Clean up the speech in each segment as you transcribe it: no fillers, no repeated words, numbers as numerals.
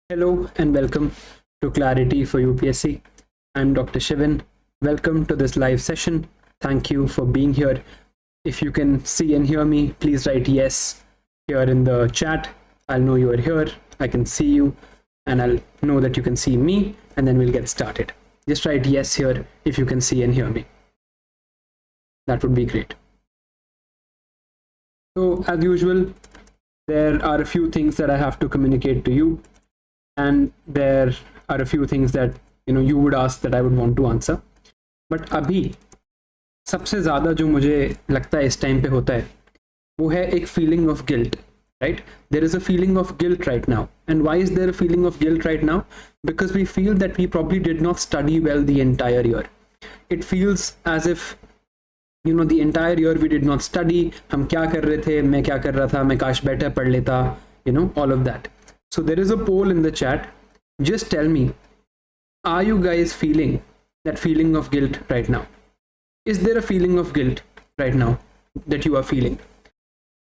Hello and welcome to Clarity for UPSC. I'm Dr. Shivin. Welcome to this live session. Thank you for being here. If you can see and hear me, please write yes here in the chat. I'll know you are here. I can see you and I'll know that you can see me, and then we'll get started. Just write yes here if you can see and hear me. That would be great. So as usual, there are a few things that I have to communicate to you. And there are a few things that you would ask that I would want to answer. But अभी सबसे ज़्यादा जो मुझे लगता है इस time पे होता है वो है एक feeling of guilt, right? There is a feeling of guilt right now. And why is there a feeling of guilt right now? Because we feel that we probably did not study well the entire year. It feels as if the entire year we did not study. हम क्या कर रहे थे, मैं क्या कर रहा था, मैं काश better पढ़ लेता, all of that. So there is a poll in the chat. Just tell me, are you guys feeling that feeling of guilt right now? Is there a feeling of guilt right now that you are feeling?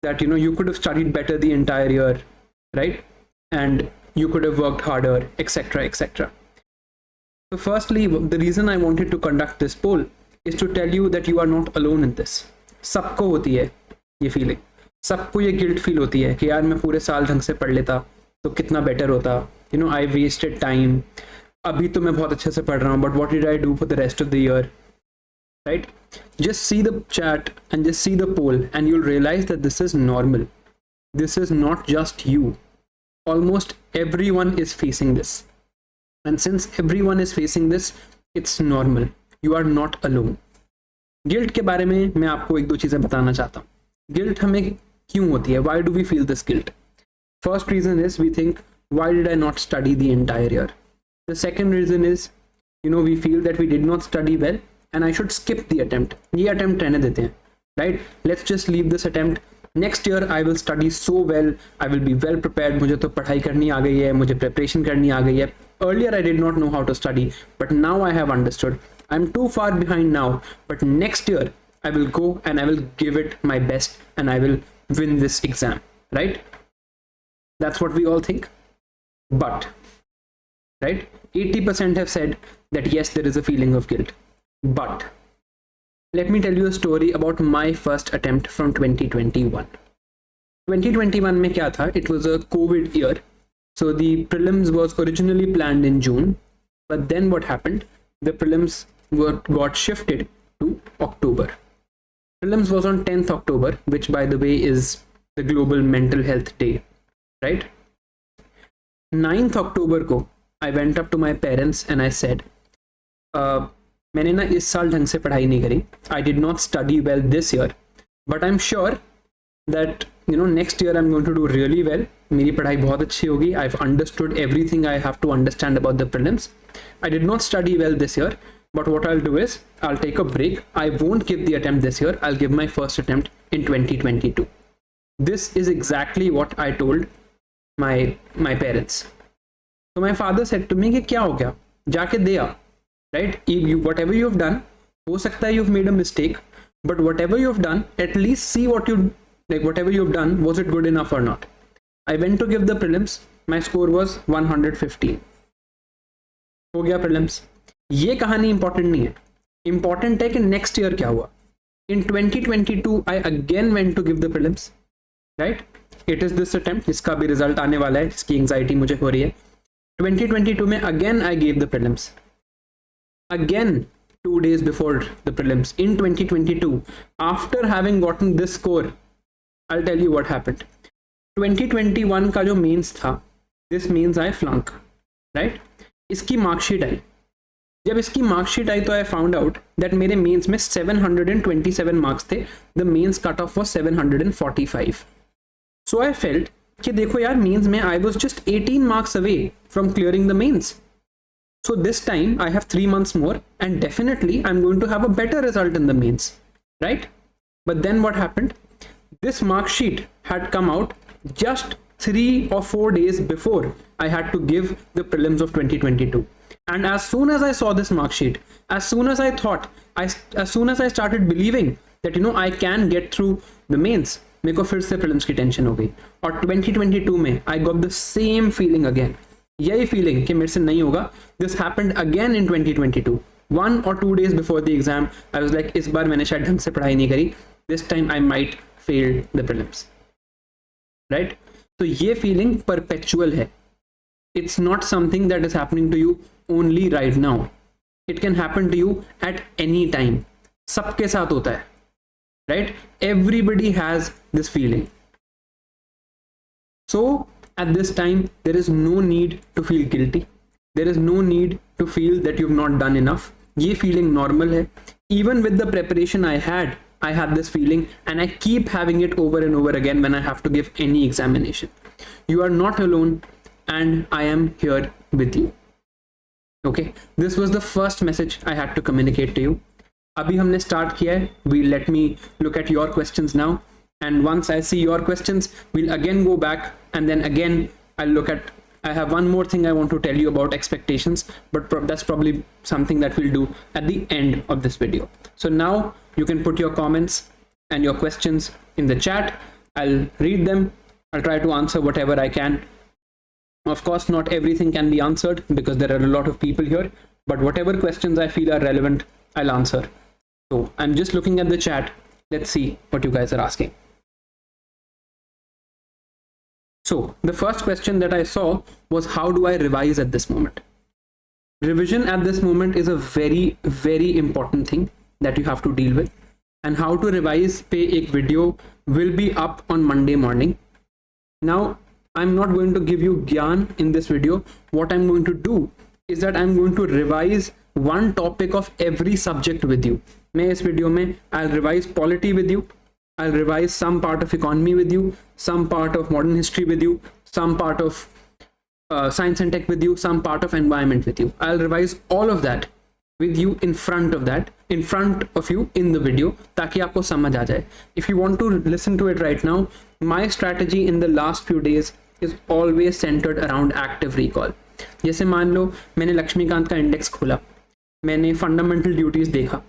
That you could have studied better the entire year, right? And you could have worked harder, etc., etc. So firstly, the reason I wanted to conduct this poll is to tell you that you are not alone in this. सबको होती है ये feeling. सबको ये guilt feel होती है कि यार मैं पूरे साल ढंग से पढ़ लेता तो कितना बेटर होता. I wasted time. अभी तो मैं बहुत अच्छे से पढ़ रहा हूँ, but what did I do for the rest of the year? Right? Just see the chat and just see the poll and you'll realize that this is normal. This is not just you. Almost everyone is facing this. And since everyone is facing this, it's normal. You are not alone. Guilt के बारे में मैं आपको एक दो चीजें बताना चाहता हूँ. Guilt हमें क्यों होती है? Why do we feel this guilt? First reason is we think, why did I not study the entire year? The second reason is, we feel that we did not study well and I should skip the attempt. ये attempt रहने देते हैं, right? Let's just leave this attempt. Next year I will study so well. I will be well prepared. मुझे तो पढ़ाई करनी आ गई है, मुझे preparation करनी आ गई है. Earlier I did not know how to study, but now I have understood. I'm too far behind now, but next year I will go and I will give it my best and I will win this exam, right? That's what we all think. But, right, 80% have said that yes, there is a feeling of guilt. But let me tell you a story about my first attempt from 2021. 2021 में क्या था? It was a COVID year. So the prelims was originally planned in June. But then what happened? The prelims got shifted to October. Prelims was on 10th October, which by the way is the Global Mental Health Day. Right? 9th October को I went up to my parents and I said, मैंने ना इस साल ढंग से पढ़ाई नहीं करी. I did not study well this year, but I'm sure that next year I'm going to do really well. मेरी पढ़ाई बहुत अच्छी होगी. I've understood everything I have to understand about the prelims. I did not study well this year, but what I'll do is I'll take a break. I won't give the attempt this year. I'll give my first attempt in 2022. This is exactly what I told my parents. So my father said to me कि क्या हो गया, जाके दे आ, right? Whatever you have done, हो सकता है you've made a mistake, but whatever you have done, at least see whatever you have done, was it good enough or not? I went to give the prelims. My score was 115. हो गया prelims. ये कहानी important नहीं है. Important है कि next year क्या हुआ. In 2022, I again went to give the prelims, right? It is this attempt जिसका भी रिजल्ट आने वाला है, जिसकी एंजाइटी मुझे हो रही है. 2022 में again I gave the prelims. Again 2 days before the prelims in 2022, after having gotten this score, I'll tell you what happened. 2021 का जो मेंस था, this means I flunk, right? इसकी मार्कशीट आई. जब इसकी मार्कशीट आई तो I found out that मेरे mains में 727 marks थे. The mains cut off was 745. So I felt कि देखो यार मेंस में I was just 18 marks away from clearing the mains. So this time I have 3 months more and definitely I'm going to have a better result in the mains, right? But then what happened? This mark sheet had come out just 3 or 4 days before I had to give the prelims of 2022. And as soon as I saw this mark sheet, as soon as I started believing that I can get through the mains, मेरे को फिर से prelims की tension हो गई. और 2022 में I got the same feeling again यही फीलिंग कि मेरे से नहीं होगा, this happened again in 2022. 1 or 2 days before the exam, I was like, इस बार मैंने शायद ढंग से पढ़ाई नहीं करी, this time I might fail the prelims, right? तो ये feeling perpetual है. It's not something that is happening to you only right now. It can happen to you at any time. सबके साथ होता है, right? Everybody has this feeling. So at this time, there is no need to feel guilty. There is no need to feel that you've not done enough. ये feeling normal है. Even with the preparation I had this feeling, and I keep having it over and over again when I have to give any examination. You are not alone, and I am here with you. Okay, this was the first message I had to communicate to you. अभी हमने start किया है. Let me look at your questions now. And once I see your questions, we'll again go back, and then again I'll look at, I have one more thing I want to tell you about expectations, but that's probably something that we'll do at the end of this video. So now you can put your comments and your questions in the chat. I'll read them. I'll try to answer whatever I can. Of course, not everything can be answered because there are a lot of people here, but whatever questions I feel are relevant, I'll answer. So I'm just looking at the chat. Let's see what you guys are asking. So the first question that I saw was, how do I revise at this moment? Revision at this moment is a very, very important thing that you have to deal with. And how to revise pe ek video will be up on Monday morning. Now, I'm not going to give you gyan in this video. What I'm going to do is that I'm going to revise one topic of every subject with you. मैं इस video में I'll revise polity with you. I'll revise some part of economy with you, some part of modern history with you, some part of science and tech with you, some part of environment with you. I'll revise all of that with you in front of you in the video, ताकि आपको समझ आ जाए. If you want to listen to it right now, my strategy in the last few days is always centered around active recall. जैसे मान लो मैंने लक्ष्मीकांत का index खोला, मैंने फंडामेंटल ड्यूटीज देखा.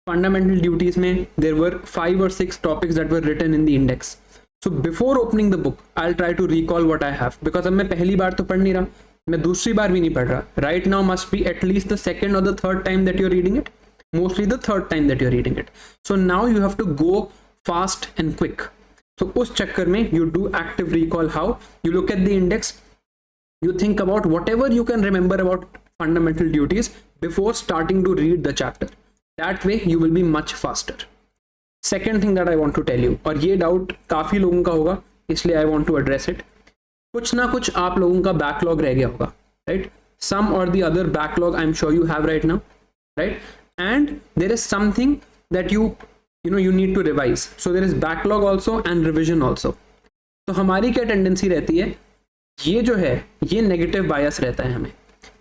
Fundamental duties में there were 5 or 6 topics that were written in the index. So before opening the book, I'll try to recall what I have, because अब मैं पहली बार तो पढ़ नहीं रहा, मैं दूसरी बार भी नहीं पढ़ रहा. Right now must be at least the second or the third time that you're reading it. Mostly the third time that you're reading it. So now you have to go fast and quick. So उस चक्कर में you do active recall. How? You look at the index, you think about whatever you can remember about fundamental duties before starting to read the chapter. That way you will be much faster. Second thing that I want to tell you, और ये doubt काफ़ी लोगों का होगा, इसलिए I want to address it. कुछ ना कुछ आप लोगों का backlog रह गया होगा, right? Some or the other backlog I'm sure you have right now, right? And there is something that you need to revise. So there is backlog also and revision also. तो हमारी क्या tendency रहती है, ये जो है ये negative bias रहता है हमें.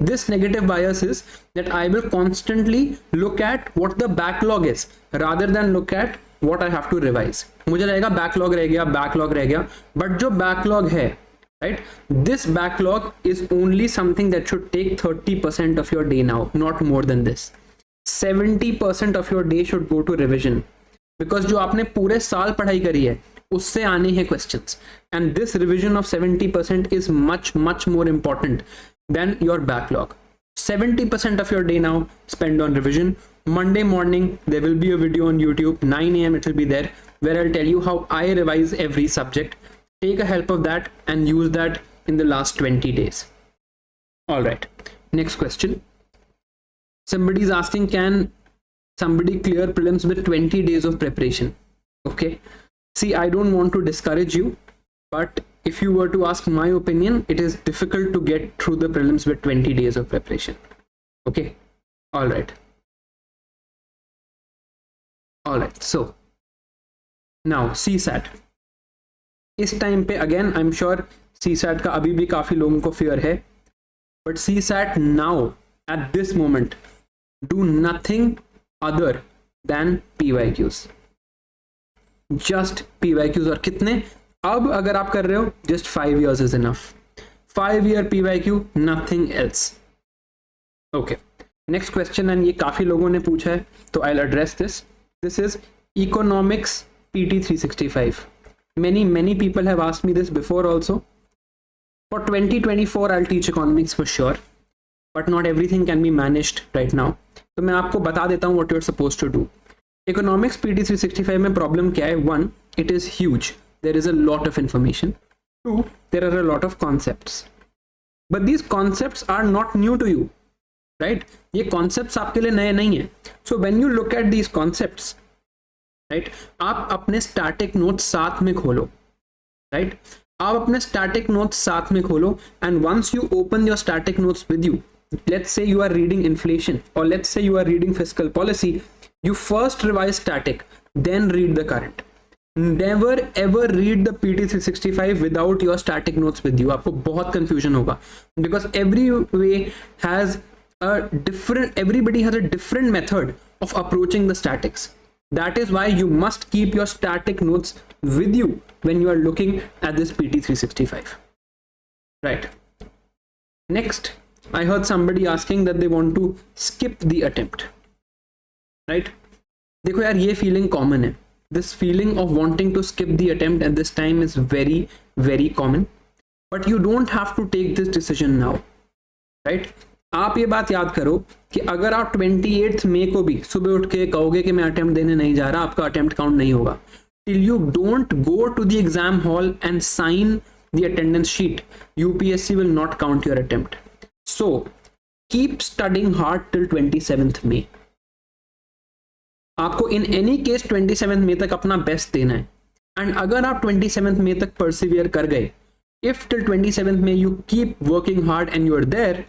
This negative bias is that I will constantly look at what the backlog is rather than look at what I have to revise. मुझे लगेगा backlog रह गया, but जो backlog है, right? This backlog is only something that should take 30% of your day now, not more than this. 70% of your day should go to revision, because जो आपने पूरे साल पढ़ाई करी है उससे आने हैं questions, and this revision of 70% is much more important than your backlog. 70% of your day now spend on revision. Monday morning there will be a video on YouTube, 9 AM it will be there, where I'll tell you how I revise every subject. Take a help of that and use that in the last 20 days. All right, next question. Somebody is asking, can somebody clear prelims with 20 days of preparation? Okay, see, I don't want to discourage you, but if you were to ask my opinion, it is difficult to get through the prelims with 20 days of preparation. Okay, all right. So now CSAT. इस time पे again I'm sure CSAT का अभी भी काफी लोगों को fear है, but CSAT now at this moment do nothing other than PYQs. Just PYQs. और कितने? अब अगर आप कर रहे हो, just 5 years is enough. 5-year PYQ, nothing else. Okay, next question, and ये काफी लोगों ने पूछा है, तो I'll address this. This is economics PT 365. Many people have asked me this before also. For 2024 I'll teach economics for sure, but not everything can be managed right now. तो मैं आपको बता देता हूँ what you're supposed to do. Economics PT 365 में problem क्या है? 1, it is huge. There is a lot of information. 2, there are a lot of concepts. But these concepts are not new to you, right? ये concepts आपके लिए नए नहीं हैं. So when you look at these concepts, right, आप अपने static notes साथ में खोलो, right? आप अपने static notes साथ में खोलो, and once you open your static notes with you, let's say you are reading inflation, or let's say you are reading fiscal policy, you first revise static, then read the current. Never ever read the PT 365 without your static notes with you. आपको बहुत confusion होगा, because everybody has a different method of approaching the statics. That is why you must keep your static notes with you when you are looking at this PT 365. Right. Next, I heard somebody asking that they want to skip the attempt. Right. देखो यार, ये feeling common है. This feeling of wanting to skip the attempt at this time is very, very common. But you don't have to take this decision now. Right? आप ये बात याद करो कि अगर आप 28 मई को भी सुबह उठ के कहोगे कि मैं अटेम्प्ट देने नहीं जा रहा, आपका अटेम्प्ट काउंट नहीं होगा. Till you don't go to the exam hall and sign the attendance sheet, UPSC will not count your attempt. So keep studying hard till 27th May. आपको इन एनी केस 27 मई तक अपना best देना है. And अगर आप 27 मई तक persevere कर गए, if till 27 May you keep working hard and you are there,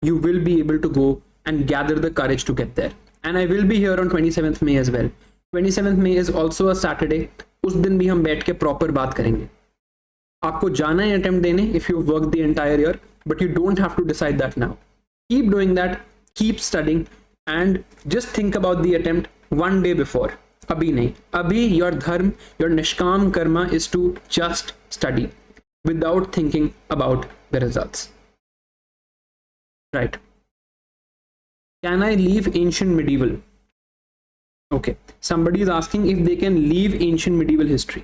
you will be able to go and gather the courage to get there. And I will be here on 27th May as well. 27th May is also a Saturday. उस दिन भी हम बैठ के proper बात करेंगे. आपको जाना है अटेम्प्ट देने if you work the entire year, but you don't have to decide that now. Keep doing that, keep studying, and just think about the attempt one day before. अभी नहीं. अभी your dharma, your nishkam karma is to just study without thinking about the results. Right. Can I leave ancient medieval? Okay. Somebody is asking if they can leave ancient medieval history.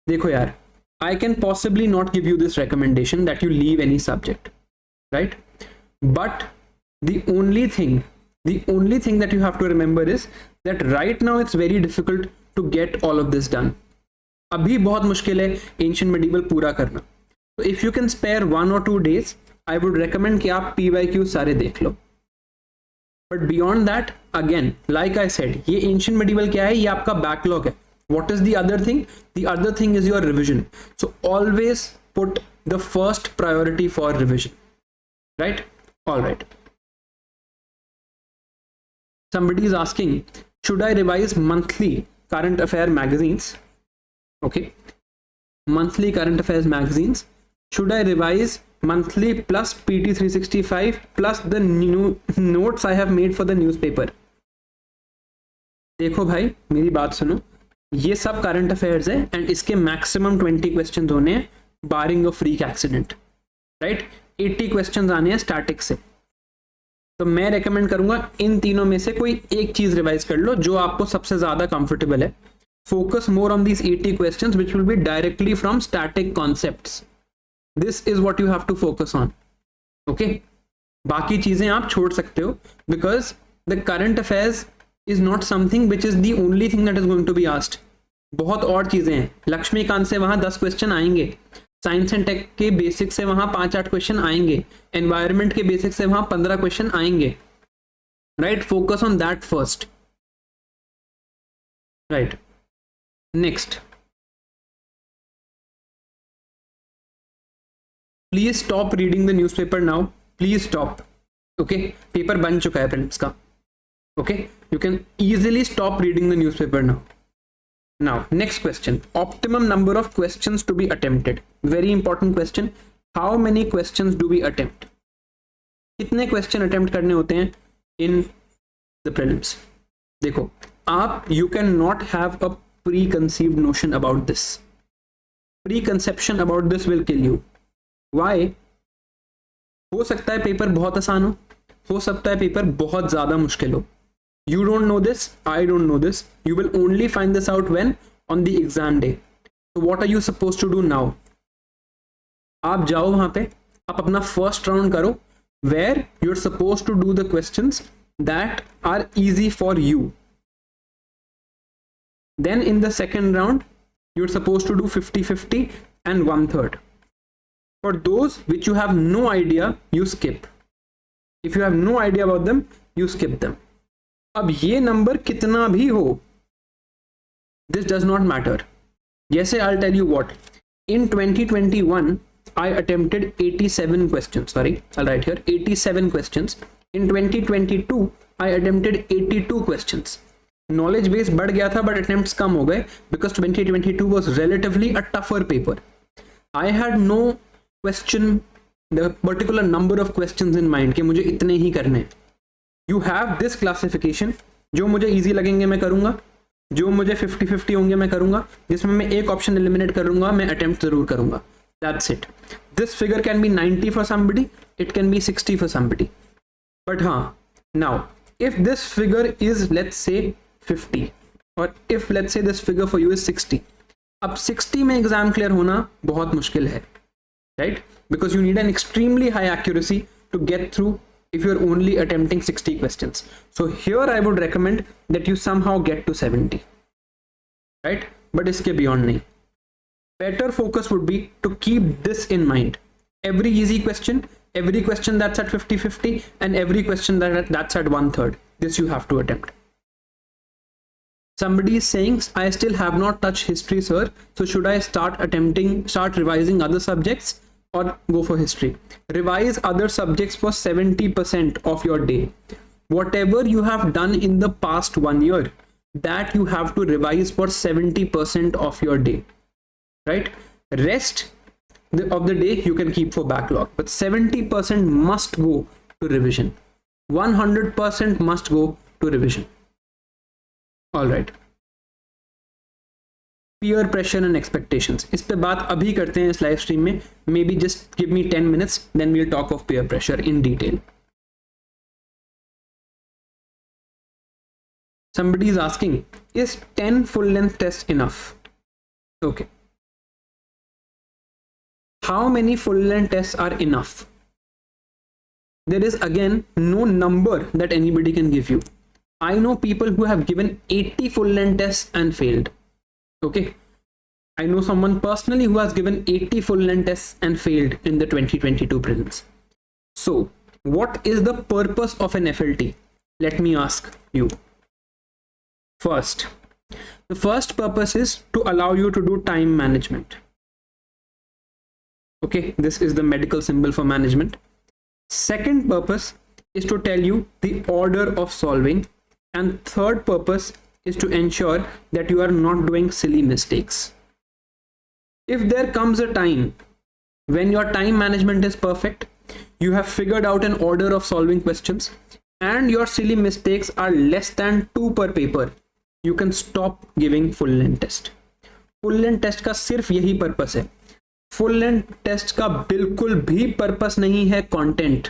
देखो यार, I can possibly not give you this recommendation that you leave any subject, right? But the only thing that you have to remember is that right now it's very difficult to get all of this done. अभी बहुत मुश्किल है ancient medieval पूरा करना. So if you can spare 1 or 2 days, I would recommend कि आप PYQ सारे देख लो. But beyond that, again, like I said, ये ancient medieval क्या है? ये आपका backlog है. What is the other thing? The other thing is your revision. So always put the first priority for revision. Right? All right. Somebody is asking, should I revise monthly current affair magazines? Okay. Monthly current affairs magazines. Should I revise monthly plus PT 365 plus the new notes I have made for the newspaper? देखो भाई, मेरी बात सुनो. ये सब current affairs है and इसके maximum 20 question होने हैं barring a freak accident. Right? 80 question आने हैं स्टैटिक से. तो मैं रेकमेंड करूंगा इन तीनों में से कोई एक चीज रिवाइज कर लो जो आपको सबसे ज्यादा कंफर्टेबल है. Focus more on these 80 questions which will be directly from static concepts. This is what you have to focus on. Okay? बाकी चीजें आप छोड़ सकते हो because the current affairs is not something which is the only thing that is going to be asked. बहुत और चीजें हैं. लक्ष्मीकांत से वहां 10 क्वेश्चन आएंगे. साइंस एंड टेक के बेसिक से वहां 5-8 क्वेश्चन आएंगे. एनवायरमेंट के बेसिक से वहां 15 क्वेश्चन आएंगे. Right? Focus on that first. Right? Next, please stop reading the newspaper now. Please stop. Okay, paper बन चुका है prelims का. Okay, you can easily stop reading the newspaper now. Now, next question. Optimum number of questions to be attempted. Very important question. How many questions do we attempt? कितने question attempt करने होते हैं in the prelims? देखो, आप you cannot have a preconceived notion about this. Preconception about this will kill you. Why? हो सकता है paper बहुत आसान हो सकता है पेपर बहुत ज्यादा मुश्किल हो. You don't know this, I don't know this. You will only find this out when on the exam day. So what are you supposed to do now? आप जाओ वहां पे, आप अपना फर्स्ट राउंड करो, where you're supposed to do the questions that are easy for you. Then in the second round, you're supposed to do 50-50 and 1/3. For those which you have no idea, you skip. If you have no idea about them, you skip them. अब ये number कितना भी हो, this does not matter. जैसे I'll tell you what, in 2021 I attempted 87 questions. Sorry, I'll write here 87 questions. In 2022 I attempted 82 questions. Knowledge base बढ़ गया था, but attempts कम हो गए because 2022 was relatively a tougher paper. I had no question, the particular number of questions in mind कि मुझे इतने ही करने हैं. You have this classification, जो मुझे easy लगेंगे मैं करूंगा, जो मुझे 50-50 होंगे मैं करूंगा, जिसमें मैं एक ऑप्शन एलिमिनेट करूंगा, मैं अटेम्प्ट जरूर करूंगा. That's it. This figure can be 90 for somebody, it can be 60 for somebody. But हाँ, now if this figure is let's say 50, or if let's say this figure for you is 60, अब 60 में exam clear होना बहुत मुश्किल है, right? Because you need an extremely high accuracy to get through if you're only attempting 60 questions. So here I would recommend that you somehow get to 70, right? But iske beyond nahi. Better focus would be to keep this in mind. Every easy question, every question that's at 50-50, and every question that's at 1/3, this you have to attempt. Somebody is saying, I still have not touched history, sir. So should I start revising other subjects or go for history? Revise other subjects for 70% of your day. Whatever you have done in the past 1 year, that you have to revise for 70% of your day, right? Rest of the day you can keep for backlog, but 70% must go to revision. 100% must go to revision. All right. Peer pressure and expectations. इस पे बात अभी करते हैं इस live stream में. Maybe just give me 10 minutes, then we'll talk of peer pressure in detail. Somebody is asking, is 10 full length tests enough? Okay. How many full length tests are enough? There is again no number that anybody can give you. I know people who have given 80 full length tests and failed. Okay. I know someone personally who has given 80 full length tests and failed in the 2022 prelims. So what is the purpose of an FLT? Let me ask you. First, the first purpose is to allow you to do time management. Okay, this is the medical symbol for management. Second purpose is to tell you the order of solving. And third purpose is to ensure that you are not doing silly mistakes. If there comes a time when your time management is perfect, you have figured out an order of solving questions, and your silly mistakes are less than 2 per paper, you can stop giving full length test. Full length test का सिर्फ यही purpose है. Full length test का बिल्कुल भी purpose नहीं है content,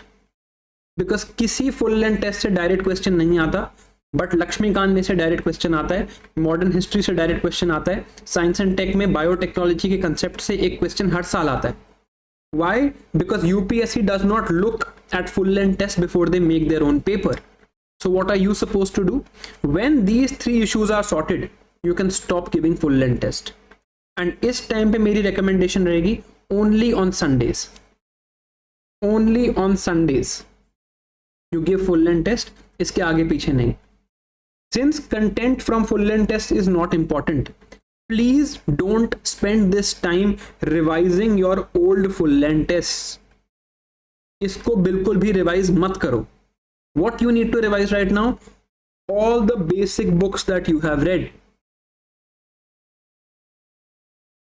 because किसी फुल लेंथ टेस्ट से डायरेक्ट क्वेश्चन नहीं आता, बट लक्ष्मीकांत में से डायरेक्ट क्वेश्चन आता है, मॉडर्न हिस्ट्री से डायरेक्ट क्वेश्चन आता है, साइंस एंड टेक में बायोटेक्नोलॉजी के कंसेप्ट से एक क्वेश्चन हर साल आता है. Why? Because UPSC does not look at full length test before they make their own paper. So what are you supposed to do? When these 3 issues are sorted, you can stop giving full length test. And इस time पे मेरी recommendation रहेगी only on Sundays. Only on Sundays you give full length test. इसके आगे पीछे नहीं. Since content from full length test is not important, please don't spend this time revising your old full length tests. इसको बिल्कुल भी revise मत करो. What you need to revise right now? All the basic books that you have read.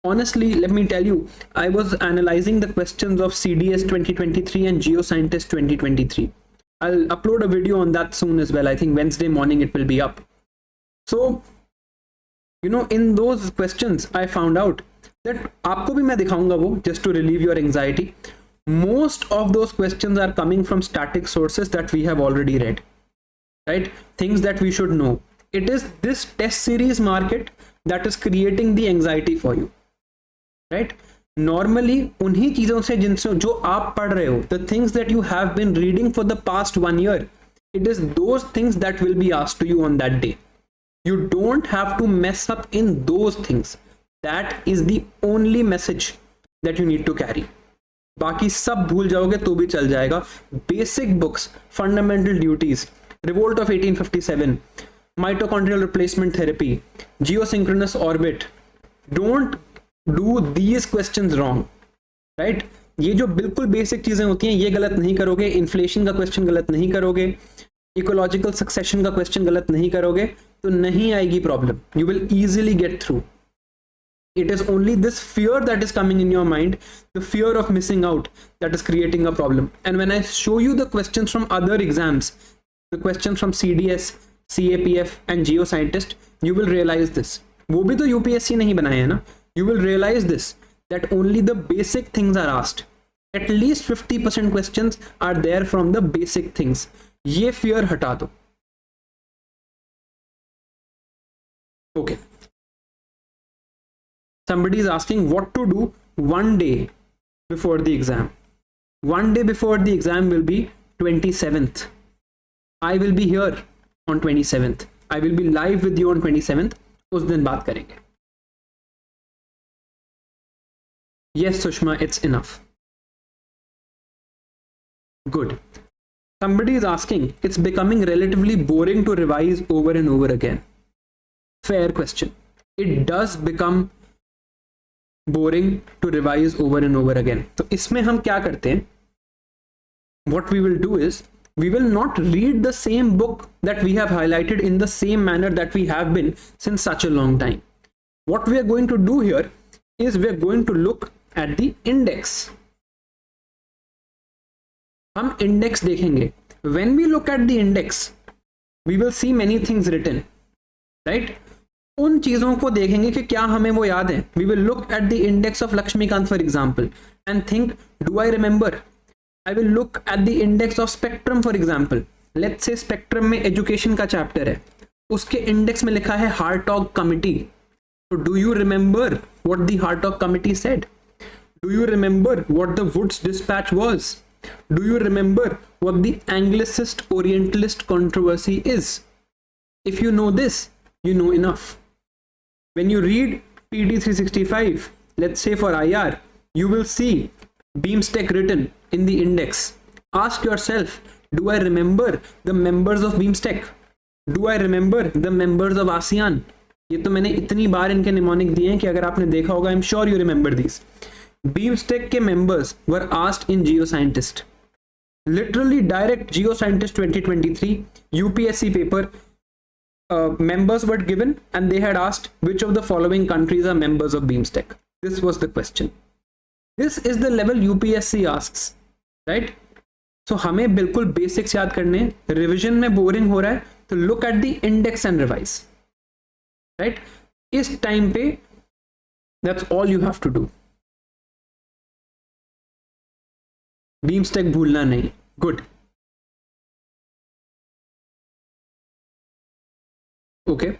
Honestly, let me tell you, I was analyzing the questions of CDS 2023 and Geoscientist 2023. I'll upload a video on that soon as well. I think Wednesday morning it will be up. So, you know, in those questions, I found out that आपको भी मैं दिखाऊंगा वो, just to relieve your anxiety. Most of those questions are coming from static sources that we have already read, right? Things that we should know. It is this test series market that is creating the anxiety for you, right? Normally उन्हीं चीजों से जिनसे जो आप पढ़ रहे हो, the things that you have been reading for the past 1 year, it is those things that will be asked to you on that day. You don't have to mess up in those things. That is the only message that you need to carry. बाकी सब भूल जाओगे तो भी चल जाएगा. Basic books, fundamental duties, revolt of 1857, mitochondrial replacement therapy, geosynchronous orbit, don't do these questions wrong, right? ये जो बिल्कुल बेसिक चीजें होती हैं ये गलत नहीं करोगे. इन्फ्लेशन का क्वेश्चन गलत नहीं करोगे, इकोलॉजिकल सक्सेशन का क्वेश्चन गलत नहीं करोगे तो नहीं आएगी problem. You will easily get through. It is only this fear that is coming in your mind, the fear of missing out, that is creating a problem. And when I show you the questions from other exams, the questions from CDS, CAPF and Geoscientist, you will realize this. वो भी तो UPSC नहीं बनाए हैं ना. You will realize this, that only the basic things are asked. At least 50% questions are there from the basic things. ये fear हटा दो. Okay. Somebody is asking what to do one day before the exam. One day before the exam will be 27th. I will be here on 27th. I will be live with you on 27th. उस दिन बात करेंगे. Yes, Sushma, it's enough. Good. Somebody is asking, it's becoming relatively boring to revise over and over again. Fair question. It does become boring to revise over and over again. तो इसमें हम क्या करते हैं? What we will do is, we will not read the same book that we have highlighted in the same manner that we have been since such a long time. What we are going to do here is we are going to look at the index. हम index देखेंगे. When we look at the index, we will see many things written, right? उन चीजों को देखेंगे कि क्या हमें वो याद है. We will look at the index of Lakshmikant for example and think, do I remember? I will look at the index of spectrum for example. Let's say spectrum में education का chapter है, उसके index में लिखा है Hartog committee. So do you remember what the Hartog committee said? Do you remember what the Woods dispatch was? Do you remember what the Anglicist Orientalist controversy is? If you know this, you know enough. When you read PD 365, let's say for IR, you will see BeamStack written in the index. Ask yourself, do I remember the members of BeamStack? Do I remember the members of ASEAN? ये तो मैंने इतनी बार इनके mnemonic दिए हैं कि अगर आपने देखा होगा, I'm sure you remember these. BeamStack के members were asked in Geoscientist. Literally direct Geoscientist 2023 UPSC paper. Members were given and they had asked which of the following countries are members of BeamStack. This was the question. This is the level UPSC asks, right? So हमें बिल्कुल basics याद करने. Revision में boring हो रहा है तो look at the index and revise, right? इस time पे that's all you have to do. BeamStack भूलना नहीं. Good. Okay.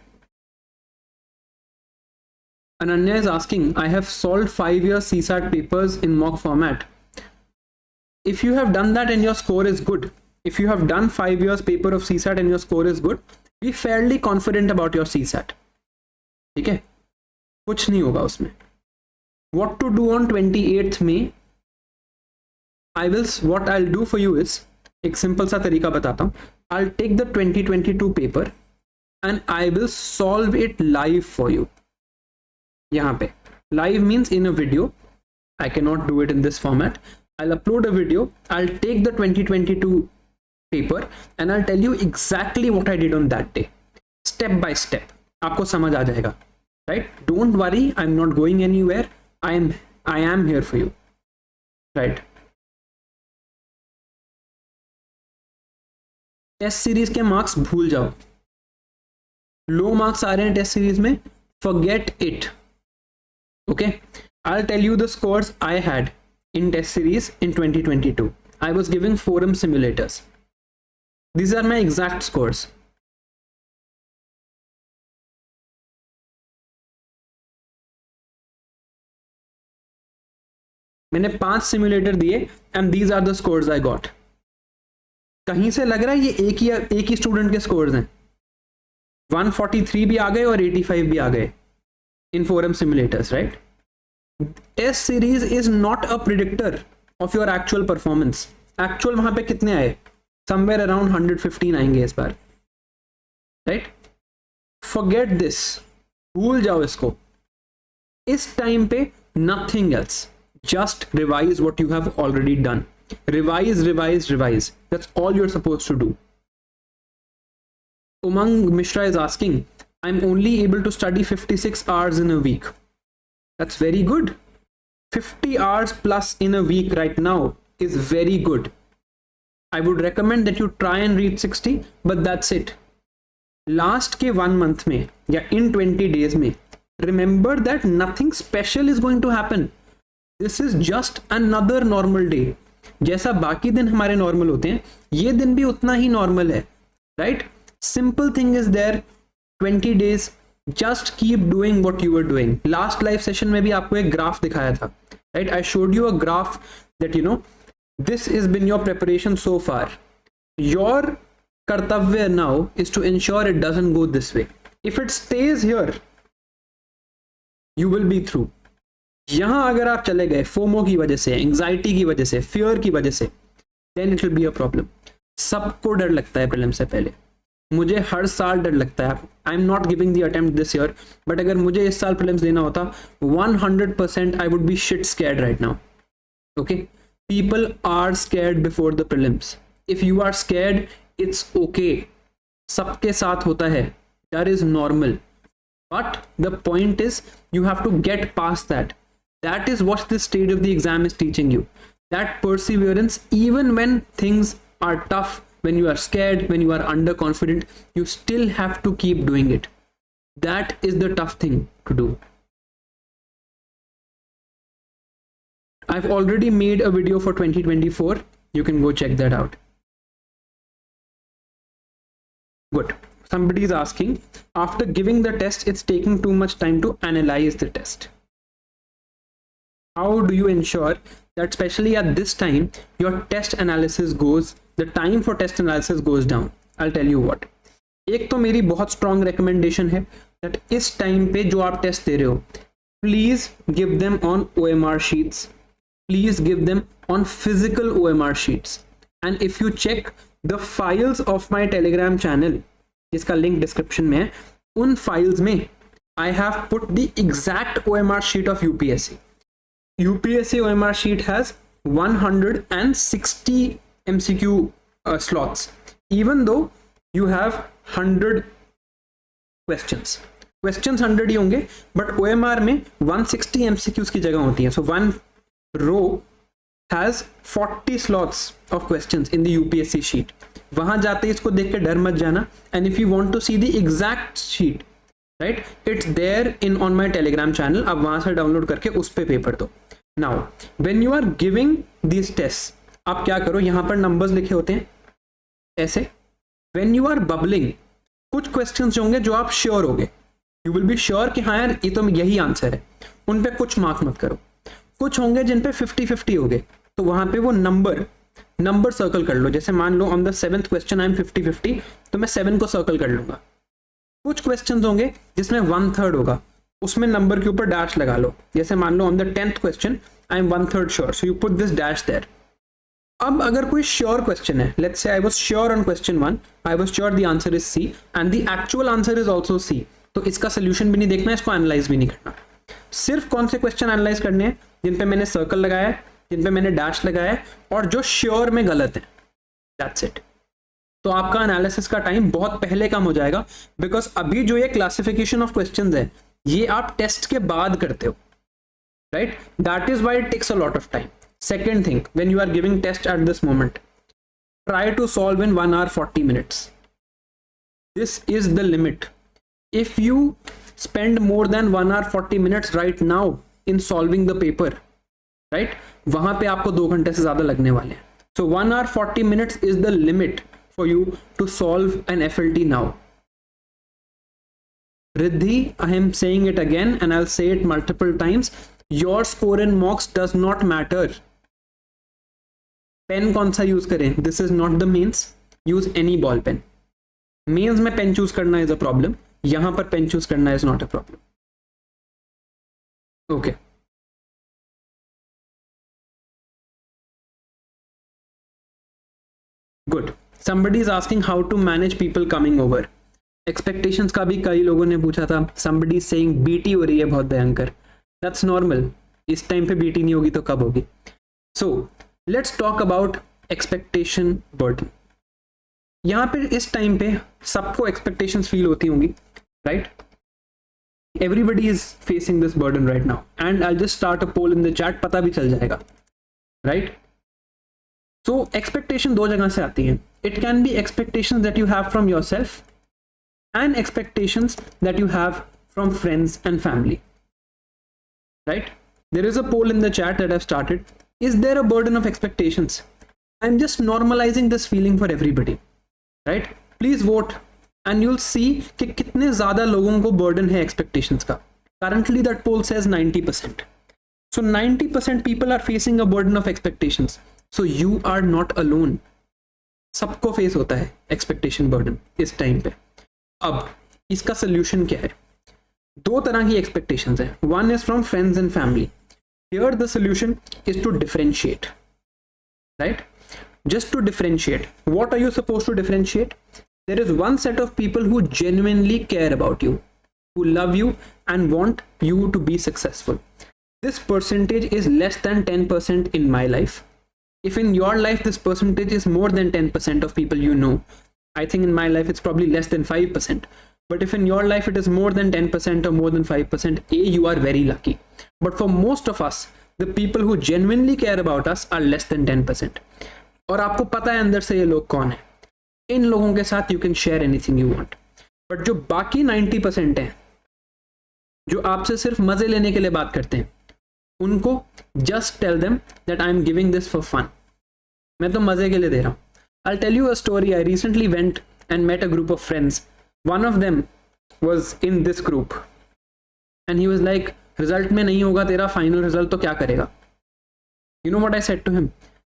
Ananya is asking, I have solved 5-year CSAT papers in mock format. If you have done that and your score is good, if you have done 5 years paper of CSAT and your score is good, be fairly confident about your CSAT. ठीक है? कुछ नहीं होगा उसमें. What to do on 28th May? What I'll do for you is, एक simple सा तरीका बताता हूँ. I'll take the 2022 paper and I will solve it live for you. यहाँ पे live means in a video. I cannot do it in this format. I'll upload a video. I'll take the 2022 paper and I'll tell you exactly what I did on that day, step by step. आपको समझ आ जाएगा, right? Don't worry, I'm not going anywhere. I am here for you, right? Test series के marks भूल जाओ. Low marks आ रहे हैं test series में, forget it. Okay, I'll tell you the scores I had in test series in 2022. I was giving forum simulators. These are my exact scores. मैंने 5 simulator दिए and these are the scores I got. कहीं से लग रहा है ये एक ही student के स्कोर्स हैं। 143 भी आ गए और 85 भी आ गए इन forum simulators, right? Test series is not a predictor of your actual performance. Actual वहां पे कितने आए? समवेयर अराउंड 115 आएंगे इस बार, राइट? फॉरगेट दिस, भूल जाओ इसको। इस टाइम पे nothing else, just revise what you have already done. Revise, that's all you're supposed to do. Umang Mishra is asking, I'm only able to study 56 hours in a week. That's very good. 50 hours plus in a week right now is very good. I would recommend that you try and read 60, but that's it. Last के 1 month में या in 20 days में, remember that nothing special is going to happen. This is just another normal day. जैसा बाकी दिन हमारे normal होते हैं, ये दिन भी उतना ही नॉर्मल है, right? Simple thing is there, 20 days, just keep doing what you are doing. Last live session में भी आपको एक ग्राफ दिखाया था, right? I showed you a graph that you know this is been your preparation so far. Your कर्तव्य now is to ensure it doesn't go this way. If it stays here you will be through. यहां अगर आप चले गए FOMO की वजह से, anxiety की वजह से, फियर की वजह से, then it will be a problem. सबको डर लगता है प्रीलिम से पहले, मुझे हर साल डर लगता है। I am not giving the attempt this year, but अगर मुझे इस साल प्रीलिम्स देना होता 100% I would be shit scared right now. Okay, people are scared before the prelims. If you are scared, it's okay, सबके साथ होता है, that is normal. But the point is you have to get past that. That is what this stage of the exam is teaching you. That perseverance, even when things are tough, when you are scared, when you are underconfident, you still have to keep doing it. That is the tough thing to do. I've already made a video for 2024. You can go check that out. Good. Somebody is asking, after giving the test, it's taking too much time to analyze the test. How do you ensure that, especially at this time, your test analysis goes, the time for test analysis goes down? I'll tell you what. एक तो मेरी बहुत strong recommendation है that इस time पे जो आप test दे रहे हो, please give them on OMR sheets, please give them on physical OMR sheets. And if you check the files of my Telegram channel, जिसका लिंक डिस्क्रिप्शन में है, उन फाइल्स में I have put the exact OMR sheet of UPSC. UPSC OMR sheet has 160 MCQ slots, even though you have 100 questions. Questions 100 ही होंगे, but OMR में 160 MCQs की जगह होती है. So one row has 40 slots of questions in the UPSC sheet. वहां जाते ही इसको देख के डर मत जाना. And if you want to see the exact sheet, right, it's there on my Telegram channel. आप वहां से डाउनलोड करके उस पे पेपर दो. Now, when you are giving these tests, आप क्या करो, यहां पर नंबर्स लिखे होते हैं ऐसे. When you are bubbling, कुछ क्वेश्चंस होंगे जो आप श्योर होगे, यू विल बी श्योर कि हाँ यार ये तो यही आंसर है, उन पे कुछ मार्क मत करो. कुछ होंगे जिन पे 50-50 हो गए, तो वहां पे वो नंबर सर्कल कर लो. जैसे मान लो on the 7th question I M 50-50, तो मैं 7 को सर्कल कर लूंगा. कुछ क्वेश्चंस होंगे जिसमें 1/3 होगा, उसमें नंबर के ऊपर डैश लगा लो. जैसे मान लो on the 10th question I am 1/3 sure, so you put this dash there. अब अगर कोई श्योर क्वेश्चन है, let's say I was sure on question 1, I was sure the answer is C and the actual answer is also C, तो इसका solution भी नहीं देखना, इसको एनालाइज भी नहीं करना. सिर्फ कौन से क्वेश्चन एनालाइज करने हैं, जिन पे मैंने सर्कल लगाया है, जिन पे मैंने डैश लगाया है, और जो श्योर में गलत है. That's it. तो आपका एनालिसिस का टाइम बहुत पहले कम हो जाएगा, बिकॉज अभी जो ये क्लासिफिकेशन ऑफ क्वेश्चंस है, ये आप टेस्ट के बाद करते हो, right? That is why it takes a lot of time. Second thing, when you are giving test at this moment, try to solve in 1 hour 40 minutes. This is the limit. If you spend more than 1 hour 40 minutes right now in solving the paper, right, वहां पे आपको 2 घंटे से ज्यादा लगने वाले हैं. So 1 hour 40 minutes is the limit for you to solve an FLT now. Riddhi, I am saying it again and I'll say it multiple times. Your score in mocks does not matter. Pen कौन सा use करें, this is not the mains. Use any ball pen. Mains में pen choose करना is a problem, यहां पर pen choose करना is not a problem. Okay, good. somebody is asking how to manage people coming over. Expectations का भी कई लोगों ने पूछा था. somebody is saying बीटी हो रही है बहुत भयंकर. that's normal. इस टाइम पे बीटी नहीं होगी तो कब होगी. so let's talk about expectation burden. यहाँ पे इस टाइम पे सबको एक्सपेक्टेशंस फील होती होंगी, right? Everybody is facing this burden right now, and I'll just start a poll in the chat, पता भी चल जाएगा, right? So expectation दो जगह से आती हैं. It can be expectations that you have from yourself and expectations that you have from friends and family, right? There is a poll in the chat that I've started. Is there a burden of expectations? I'm just normalizing this feeling for everybody, right? Please vote and you'll see कि कितने ज़्यादा लोगों को burden है expectations का. Currently that poll says 90%. So 90% people are facing a burden of expectations. So you are not alone. सबको face होता है एक्सपेक्टेशन बर्डन इस टाइम पे. अब इसका सोल्यूशन क्या है? दो तरह की एक्सपेक्टेशंस है. One is from friends and family. Here the solution is to differentiate, right? Just to differentiate. What are you supposed to differentiate? There is one set of people who genuinely care about you, who love you and want you to be successful. This percentage is less than 10% in my life. If in your life this percentage is more than 10% of people you know, I think in my life it's probably less than 5%. But if in your life it is more than 10% or more than 5%, you are very lucky. But for most of us, the people who genuinely care about us are less than 10%. और आपको पता है अंदर से ये लोग कौन है. इन लोगों के साथ you can share anything you want. But जो बाकी 90% हैं, जो आपसे सिर्फ मजे लेने के लिए बात करते हैं, उनको just tell them that I am giving this for fun. मैं तो मजे के लिए दे रहा हूँ. I tell you a story. I recently went and met a group of friends. One of them was in this group and he was like, result में नहीं होगा तेरा फाइनल रिजल्ट तो क्या करेगा? You know what I said to him?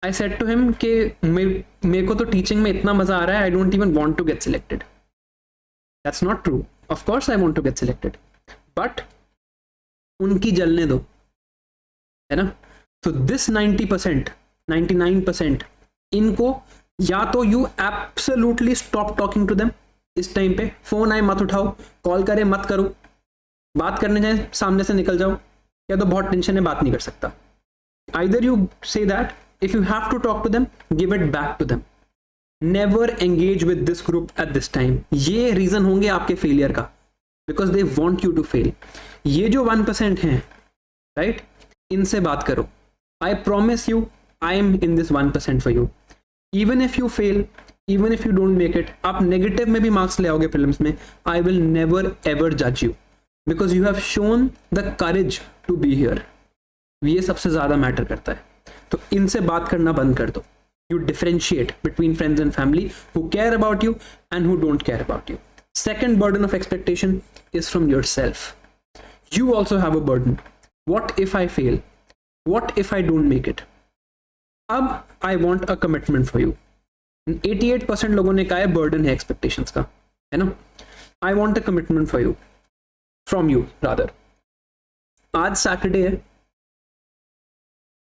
I said to him कि मेरे को तो टीचिंग में इतना मजा आ रहा है, I don't even want to get selected. That's not true. Of course I want to get selected. But उनकी जलने दो, है ना? So this 90%, 99%, इनको या तो you absolutely stop talking to them. इस टाइम पे फोन आए मत उठाओ, कॉल करे मत करो, बात करने जाए सामने से निकल जाओ, या तो बहुत टेंशन है बात नहीं कर सकता. Either you say that. If you have to talk to them, give it back to them. Never engage with this group at this time. ये रीजन होंगे आपके फेलियर का, because they want you to fail. ये जो 1% हैं, right? इनसे बात करो. I promise you, I am in this 1% for you. Even if you fail, even if you don't make it, आप नेगेटिव में भी मार्क्स ले आओगे प्रीलिम्स में, I will never ever judge you, because you have shown the courage to be here. ये सबसे ज्यादा matter करता है. तो इनसे बात करना बंद कर दो. You differentiate between friends and family who care about you and who don't care about you. Second burden of expectation is from yourself. You also have a burden. What if I fail? What if I don't make it? अब I want a commitment for you. 88% लोगों ने कहा है burden है expectations का, है ना? I want a commitment for you. From you rather. आज सैटरडे है.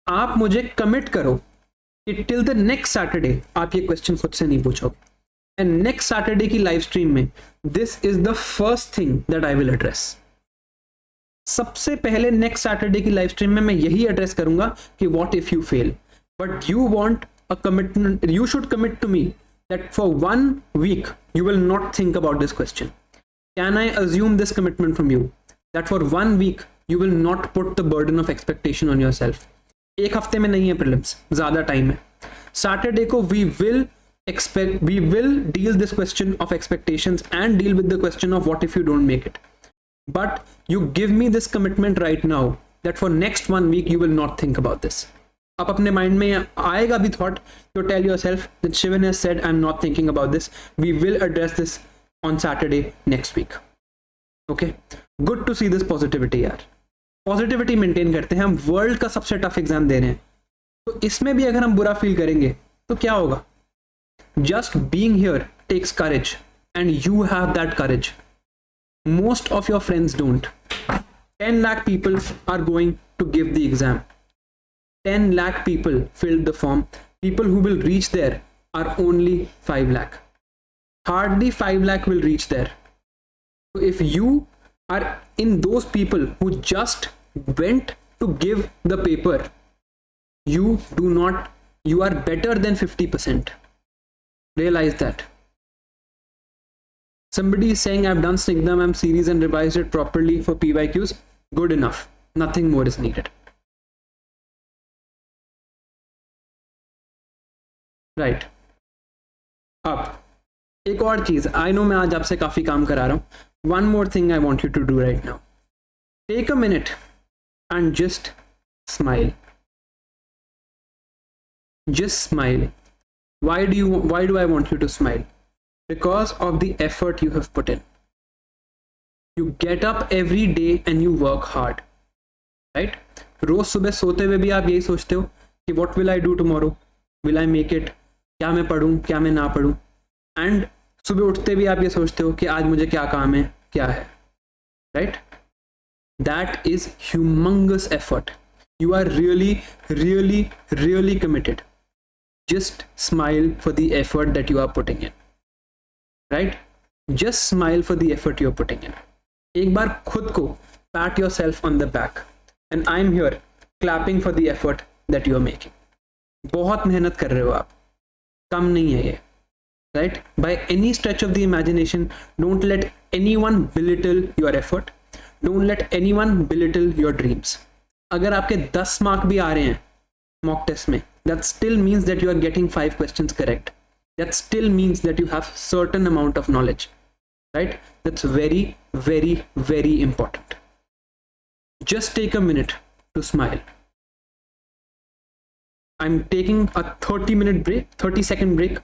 आप मुझे कमिट करो कि टिल द नेक्स्ट सैटरडे आप ये क्वेश्चन खुद से नहीं पूछोगे. एंड नेक्स्ट सैटरडे की लाइव स्ट्रीम में this is the first thing that I will address. सबसे पहले नेक्स्ट सैटरडे की लाइव स्ट्रीम में मैं यही एड्रेस करूंगा कि what if you fail. But you want a commitment. You should commit to me that for 1 week you will not think about this question. Can I assume this commitment from you that for 1 week you will not put the burden of expectation on yourself? एक हफ्ते में नहीं है prelims, ज्यादा time है. Saturday को we will deal this question of expectations and deal with the question of what if you don't make it. But you give me this commitment right now that for next 1 week you will not think about this. आप अपने mind में आएगा भी thought, तो tell yourself that Shivan has said I am not thinking about this. We will address this on Saturday next week. Okay, good to see this positivity यार. Positivity maintain करते हैं, हम वर्ल्ड का सबसे टफ एग्जाम दे रहे हैं, तो इसमें भी अगर हम बुरा फील करेंगे तो क्या होगा? Just being here takes courage and you have that courage. Most of your friends don't. 10 lakh people are going to give the exam. 10 lakh people filled the form. People who will reach there are only 5 lakh. Hardly 5 lakh will reach there. So if you are in those people who just went to give the paper, you are better than 50%. Realize that. Somebody is saying I've done Snigdha ma'am series and revised it properly for PYQs. Good enough. Nothing more is needed. Right. अब एक और चीज, I know मैं आज आपसे काफी काम करा रहा हूं. One more thing I want you to do right now. Take a minute and just smile. Just smile. Why do I want you to smile? Because of the effort you have put in. You get up every day and you work hard, right? रोज सुबह सोते हुए भी आप यही सोचते हो कि what will I do tomorrow? Will I make it? क्या मैं पढ़ूं, क्या मैं ना पढ़ूं? And सुबह उठते भी आप ये सोचते हो कि आज मुझे क्या काम है, क्या है, right? That is humongous effort. You are really committed. Just smile for the effort that you are putting in. Right? Just smile for the effort you're putting in. एक बार खुद को pat yourself on the back. And I'm here clapping for the effort that you're making. बहुत मेहनत कर रहे हो आप, कम नहीं है ये. Right? By any stretch of the imagination, don't let anyone belittle your effort. Don't let anyone belittle your dreams. अगर आपके 10 मार्क भी आ रहे हैं mock test में, that still means that you are getting 5 questions correct. That still means that you have certain amount of knowledge, right? That's very important. Just take a minute to smile. I'm taking a 30-second break.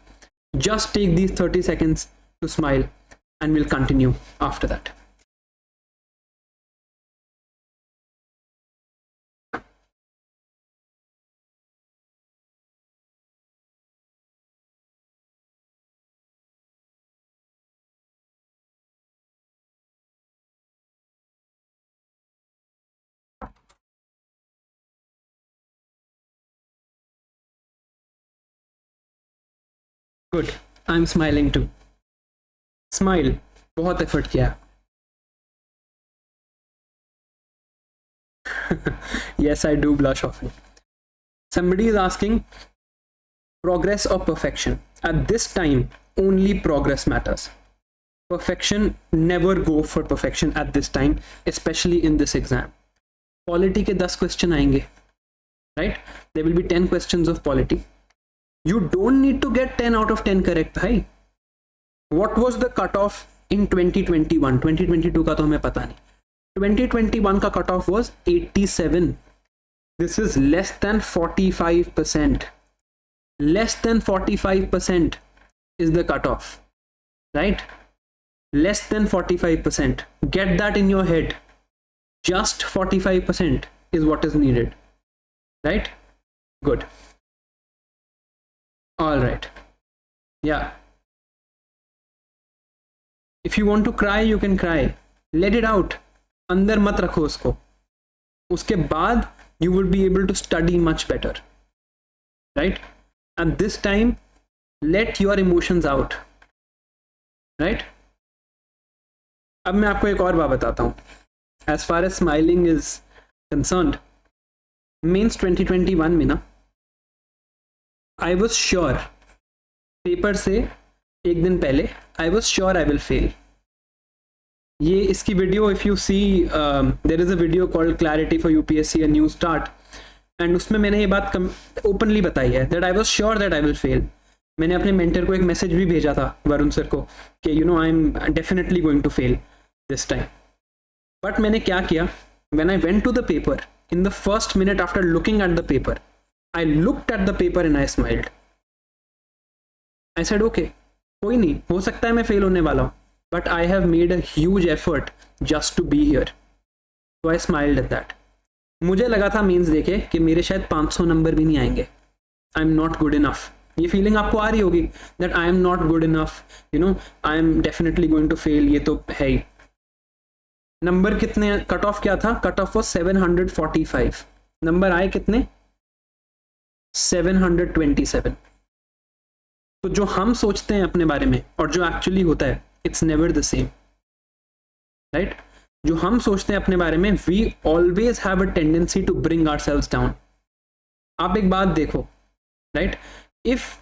Just take these 30 seconds to smile and we'll continue after that. Good. I'm smiling too. Smile. बहुत effort किया. Yes, I do blush often. Somebody is asking progress or perfection. At this time, only progress matters. Perfection, never go for perfection at this time, especially in this exam. Polity के 10 question आएंगे, right? There will be 10 questions of polity. You don't need to get 10 out of 10 correct, bhai. What was the cutoff in 2021? 2022 का तो हमें पता नहीं. 2021 का cutoff was 87. This is less than 45%. Less than 45% is the cutoff, right? Less than 45%. Get that in your head. Just 45% is what is needed, right? Good. All right. Yeah. If you want to cry, you can cry. Let it out. अंदर मत रखो उसको. उसके बाद you will be able to study much better, right? At this time, let your emotions out, right? अब मैं आपको एक और बात बताता हूँ. As far as smiling is concerned, mains 2021 में ना, I was sure, पेपर से एक दिन पहले, I was sure I will fail. ये इसकी video, if you see, there is a video called Clarity for UPSC a New Start, and उसमें मैंने ये बात ओपनली बताई है that I was sure that I will fail. मैंने अपने मेंटर को एक मैसेज भी भेजा था, वरुण सर को, कि I am definitely going to fail this time. But मैंने क्या किया? When I went to the paper, in the first minute after looking at the paper, I looked at the paper and I smiled. I said, okay, कोई नहीं, हो सकता है मैं fail होने वाला हूँ, but I have made a huge effort just to be here. So I smiled at that. मुझे लगा था मेंस देखे कि मेरे शायद 500 नंबर भी नहीं आएंगे, I am not good enough. ये फीलिंग आपको आ रही होगी that I am not good enough, you know I am definitely going to fail, ये तो है ही। नंबर कितने, कट ऑफ क्या था, कट ऑफ वो 745, नंबर आए कितने 727। तो जो हम सोचते हैं अपने बारे में और जो एक्चुअली होता है it's never the same, right. जो हम सोचते हैं अपने बारे में, we always have a tendency to bring ourselves down. आप एक बात देखो, right, if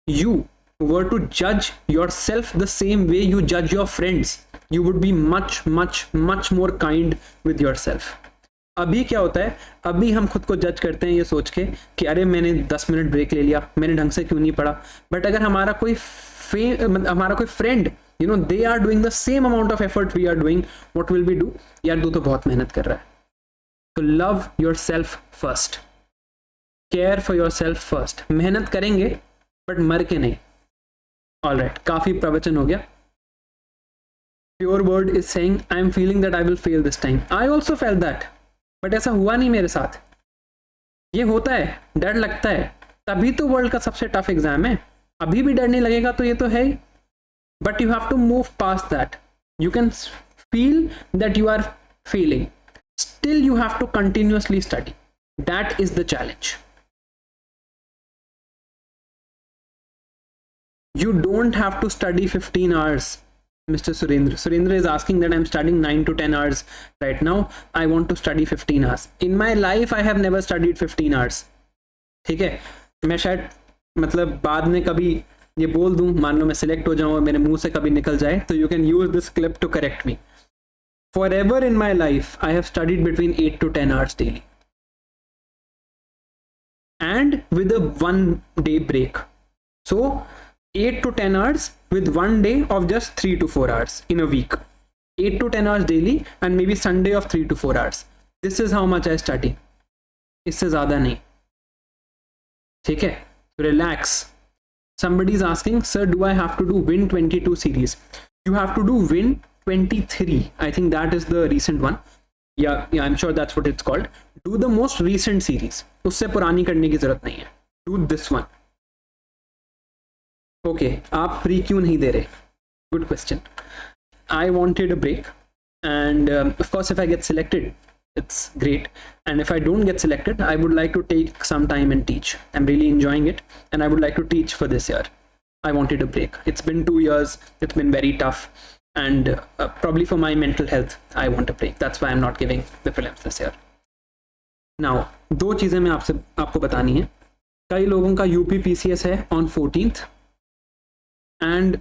you were to judge yourself the same way you judge your friends, you would be much more kind with yourself. अभी क्या होता है, अभी हम खुद को जज करते हैं ये सोच के कि अरे मैंने 10 मिनट ब्रेक ले लिया, मैंने ढंग से क्यों नहीं पढ़ा। बट अगर हमारा कोई friend, you know, they are doing the same amount of effort we are doing, what will we do, यार तू तो बहुत मेहनत कर रहा है। तो love yourself first, care for yourself first. मेहनत करेंगे बट मर के नहीं। ऑल राइट, काफी प्रवचन हो गया। Pure word is saying I am feeling that I will fail this time, I also fail that, but ऐसा हुआ नहीं मेरे साथ। ये होता है, डर लगता है, तभी तो वर्ल्ड का सबसे टफ एग्जाम है। अभी भी डर नहीं लगेगा तो ये तो है ही, but you have to move past that. You can feel that you are failing, still you have to continuously study, that is the challenge. You don't have to study 15 hours, Mr. Surendra. Surendra is asking that I'm studying 9 to 10 hours right now. I want to study 15 hours. In my life, I have never studied 15 hours. ठीक है, मैं शायद मतलब बाद में कभी ये बोल दूं, मान लो मैं सिलेक्ट हो जाऊं और मेरे मुंह से कभी निकल जाए, तो you can use this clip to correct me. Forever in my life, I have studied between 8 to 10 hours daily. And with a 1 day break. So, 8 to 10 hours with 1 day of just 3 to 4 hours in a week. 8 to 10 hours daily and maybe Sunday of 3 to 4 hours. This is how much I study. इससे ज़्यादा नहीं, ठीक है? Relax. Somebody is asking, sir, do I have to do Win 22 series? You have to do Win 23. I think that is the recent one. Yeah, I'm sure that's what it's called. Do the most recent series. उससे पुरानी करने की ज़रूरत नहीं है. Do this one. Okay, आप free क्यों नहीं दे रहे? Good question. I wanted a break and of course if I get selected it's great, and if I don't get selected I would like to take some time and teach. I am really enjoying it and I would like to teach for this year. I wanted a break. It's been 2 years, it's been very tough, and probably for my mental health I want a break. That's why I'm not giving the prelims this year. Now, दो चीज़ें मैं आपको बतानी है। कई लोगों का UPPCS है on 14th एंड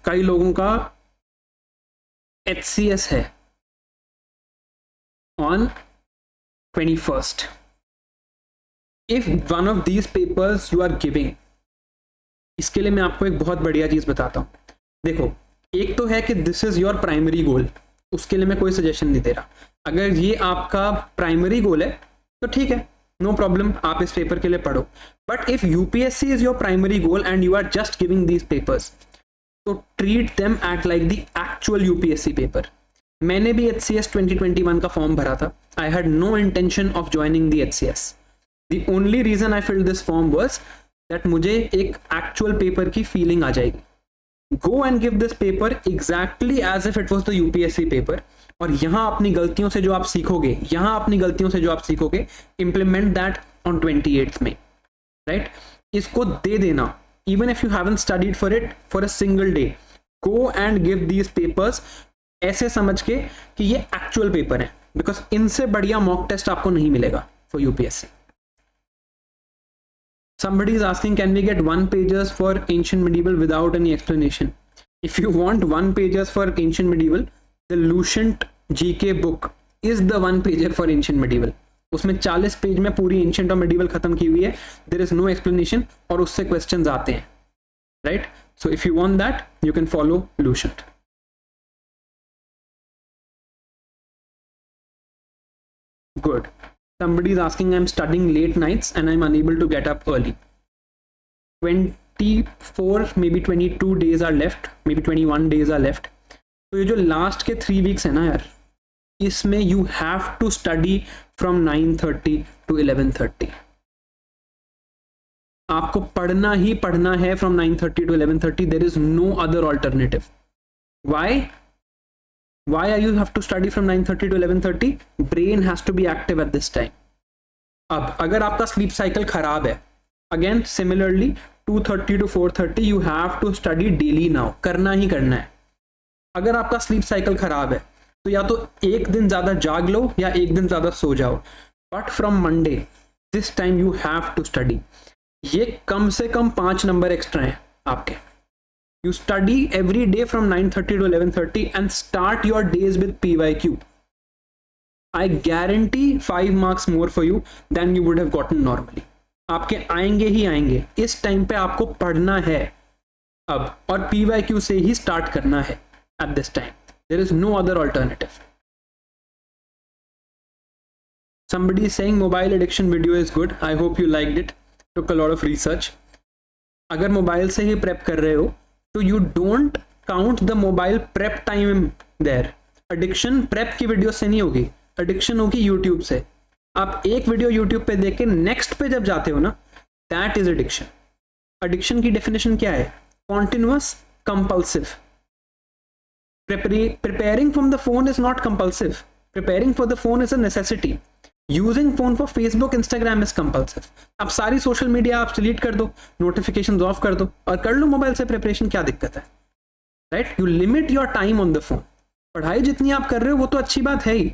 कई लोगों का HCS है on 21st. If one of these papers you are giving, इसके लिए मैं आपको एक बहुत बढ़िया चीज़ बताता हूँ। देखो, एक तो है कि दिस इज़ योर प्राइमरी गोल, उसके लिए मैं कोई सजेशन नहीं दे रहा। अगर ये आपका प्राइमरी गोल है तो ठीक है, नो प्रॉब्लम, आप इस पेपर के लिए पढ़ो। But if UPSC is your primary goal and you are just giving these papers, तो treat them at like the actual UPSC paper. मैंने भी HCS 2021 का फॉर्म भरा था। I had no intention of joining the HCS। The only reason I filled this form was that मुझे एक actual paper की feeling आ जाएगी। Go and give this paper exactly as if it was the UPSC paper, और यहाँ अपनी गलतियों से जो आप सीखोगे, इंप्लीमेंट दैट ऑन 28th में, राइट? इसको दे देना, even if you haven't studied for it for a single day, go and give these papers ऐसे समझ के कि ये एक्चुअल पेपर है, बिकॉज इनसे बढ़िया मॉक टेस्ट आपको नहीं मिलेगा for UPSC. Somebody is asking, can we get 1-pagers for ancient medieval without any explanation? If you want 1-pagers for ancient medieval, the Lucent GK book is the 1-pager for ancient medieval. उसमें 40 page में पूरी ancient और medieval खत्म की हुई है, there is no explanation, और उससे questions आते हैं, right? So if you want that, you can follow Lucent. Good. Somebody is asking, I'm studying late nights and I'm unable to get up early. 24, maybe 22 days are left, maybe 21 days are left. तो ये जो last के 3 weeks है ना यार, इसमें you have to study from 9:30 to 11:30. आपको पढ़ना ही पढ़ना है from 9:30 to 11:30. There is no other alternative. Why are you have to study from 9:30 to 11:30? Brain has to be active at this time. अब अगर आपका स्लीप साइकिल खराब है, again similarly 2:30 to 4:30 you have to study daily now. करना ही करना है. अगर आपका स्लीप साइकिल खराब है तो या तो एक दिन ज्यादा जाग लो या एक दिन ज्यादा सो जाओ. But from Monday this time you have to study. ये कम से कम 5 नंबर एक्स्ट्रा हैं आपके. You study every day from 9:30 to 11:30 and start your days with PYQ. I guarantee 5 marks more for you than you would have gotten normally. आपके आएंगे ही आएंगे. इस time पे आपको पढ़ना है अब, और PYQ से ही स्टार्ट करना है at this time. There is no other alternative. Somebody is saying mobile addiction video is good. I hope you liked it. Took a lot of research. अगर मोबाइल से ही प्रेप कर रहे हो तो you don't count the mobile prep time there. Addiction prep की video से नहीं होगी, एडिक्शन होगी यूट्यूब से. आप एक वीडियो यूट्यूब पे देख के नेक्स्ट पे जब जाते हो ना, दैट इज एडिक्शन. एडिक्शन की डेफिनेशन क्या है? Continuous compulsive. Preparing from the phone is not compulsive. Preparing for the phone is a necessity. Using phone for Facebook Instagram is compulsive. आप सारी सोशल मीडिया आप डिलीट कर दो, notifications of कर दो और कर लो मोबाइल से प्रिपरेशन. क्या दिक्कत है? Right, you limit your time on the phone. पढ़ाई जितनी आप कर रहे हो वो तो अच्छी बात है ही.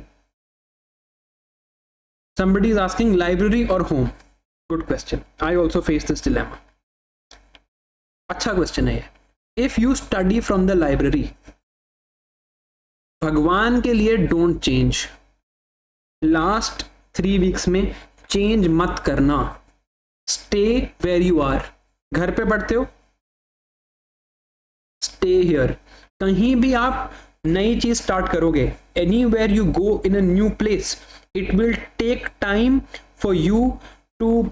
somebody is asking library or home. good question. I also face this dilemma. अच्छा क्वेश्चन है ये. if you study from the library, भगवान के लिए डोंट चेंज. लास्ट 3 वीक्स में चेंज मत करना. Stay where you are. घर पे पढ़ते हो, स्टे हियर. कहीं भी आप नई चीज स्टार्ट करोगे, anywhere you go in a new place, it will take time for you to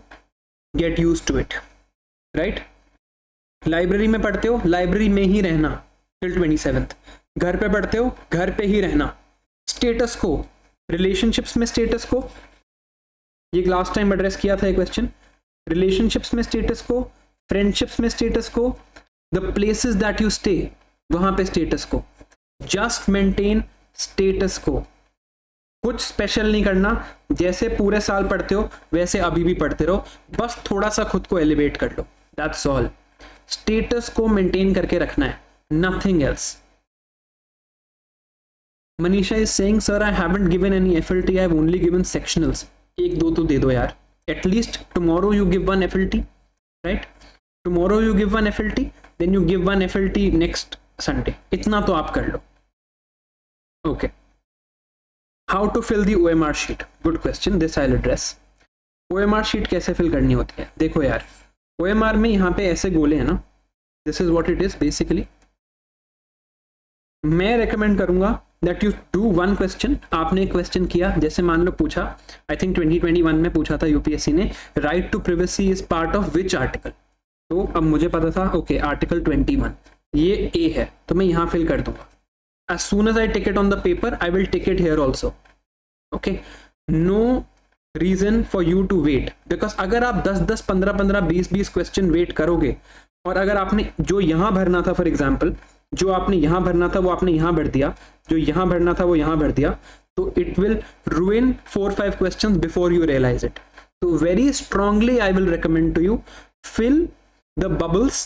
get use to it. Right, library में पढ़ते हो, लाइब्रेरी में ही रहना टिल 27th. घर पे पढ़ते हो, घर पे ही रहना. स्टेटस को, रिलेशनशिप्स में स्टेटस को, ये लास्ट टाइम एड्रेस किया था ये क्वेश्चन. रिलेशनशिप्स में स्टेटस को, फ्रेंडशिप्स में स्टेटस को, the places that you stay वहां पे स्टेटस को. जस्ट मेंटेन स्टेटस को. कुछ स्पेशल नहीं करना. जैसे पूरे साल पढ़ते हो वैसे अभी भी पढ़ते रहो, बस थोड़ा सा खुद को एलिवेट कर लो. That's all. स्टेटस को मेंटेन करके रखना है, nothing else. Manisha is saying, sir, I haven't given any FLT. I have only given sectionals. एक दो तो दे दो यार. At least tomorrow you give one FLT, right? Tomorrow you give one FLT, then you give one FLT next Sunday. इतना तो आप कर लो. Okay. How to fill the OMR sheet? Good question. This I'll address. OMR sheet कैसे fill करनी होती है? देखो यार, OMR में यहाँ पे ऐसे गोले हैं ना. This is what it is basically. मैं रेकमेंड करूंगा that you do one question. आपने एक क्वेश्चन किया, जैसे मान लो पूछा, आई थिंक 2021 में पूछा था यूपीएससी ने, right to privacy is part of which article. तो अब मुझे पता था ओके आर्टिकल 21 ये ए है, तो मैं यहाँ फिल कर दूंगा. as soon as I take it on the paper I will take it here also. okay, no reason for you to wait, because अगर आप 10-10 15-15 20-20 क्वेश्चन वेट करोगे, और अगर आपने जो यहाँ भरना था, फॉर एग्जाम्पल जो आपने यहाँ भरना था वो आपने यहाँ भर दिया, जो यहाँ भरना था वो यहाँ भर दिया, तो it will ruin 4-5 questions before you realize it. So very strongly I will recommend to you, fill the bubbles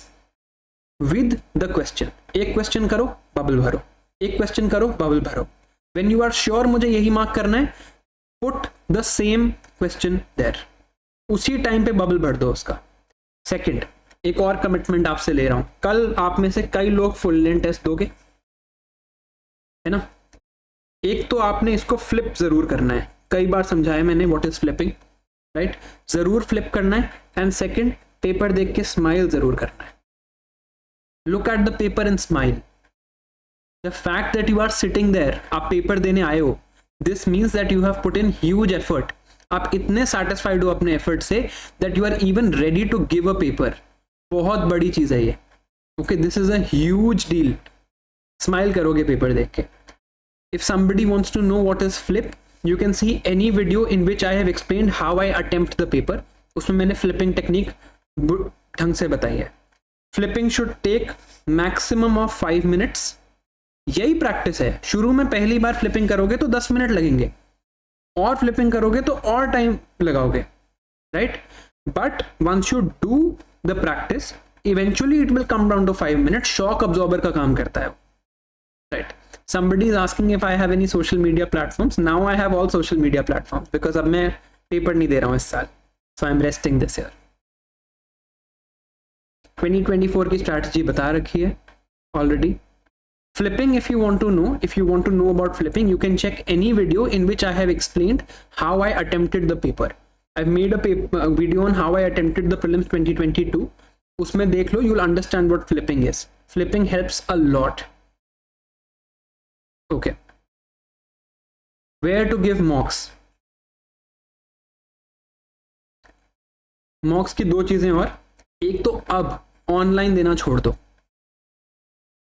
with the question. एक क्वेश्चन करो, बबल भरो, एक क्वेश्चन करो, बबल भरो. When you are sure मुझे यही मार्क करना है, put the same question there. उसी टाइम पे बबल भर दो उसका. सेकंड, एक और कमिटमेंट आपसे ले रहा हूं, कल आप में से कई लोग फुल लेंथ टेस्ट दोगे, है ना. एक तो आपने इसको फ्लिप जरूर करना है, कई बार समझाया मैंने व्हाट इज फ्लिपिंग, राइट. जरूर फ्लिप करना है. एंड सेकंड, पेपर देख के स्माइल जरूर करना है. Look at the paper and smile. The fact that you are sitting there, आप पेपर देने आए हो, this means that you have put in huge effort. आप इतने सेटिस्फाइड हो अपने एफर्ट से that you are even ready to give a paper. बहुत बड़ी चीज है ये. Okay, this is a huge deal. Smile करोगे पेपर देख के. If somebody wants to know what is flip, you can see any video in which I have explained how I attempt the paper. उसमें मैंने flipping technique ढंग से बताई है. Flipping should take maximum of 5 minutes. यही practice है. शुरू में पहली बार फ्लिपिंग करोगे तो 10 मिनट लगेंगे, और फ्लिपिंग करोगे तो और टाइम लगाओगे, right? But once you do the practice, eventually it will come down to 5 minute. Shock absorber का काम करता है, right? Somebody is asking if I have any social media platforms. Now I have all social media platforms because अब मैं paper नहीं दे रहा हूँ इस साल, so I'm resting this year. 2024 की स्ट्रैटेजी बता रखी है already. Flipping, if you want to know about flipping, you can check any video in which I have explained how I attempted the paper. I've made a video on how I attempted the prelims 2022. उसमें देख लो, you'll understand what flipping is. Flipping helps a lot. Okay. Where to give mocks? Mocks की दो चीजें और. एक तो अब online देना छोड़ दो.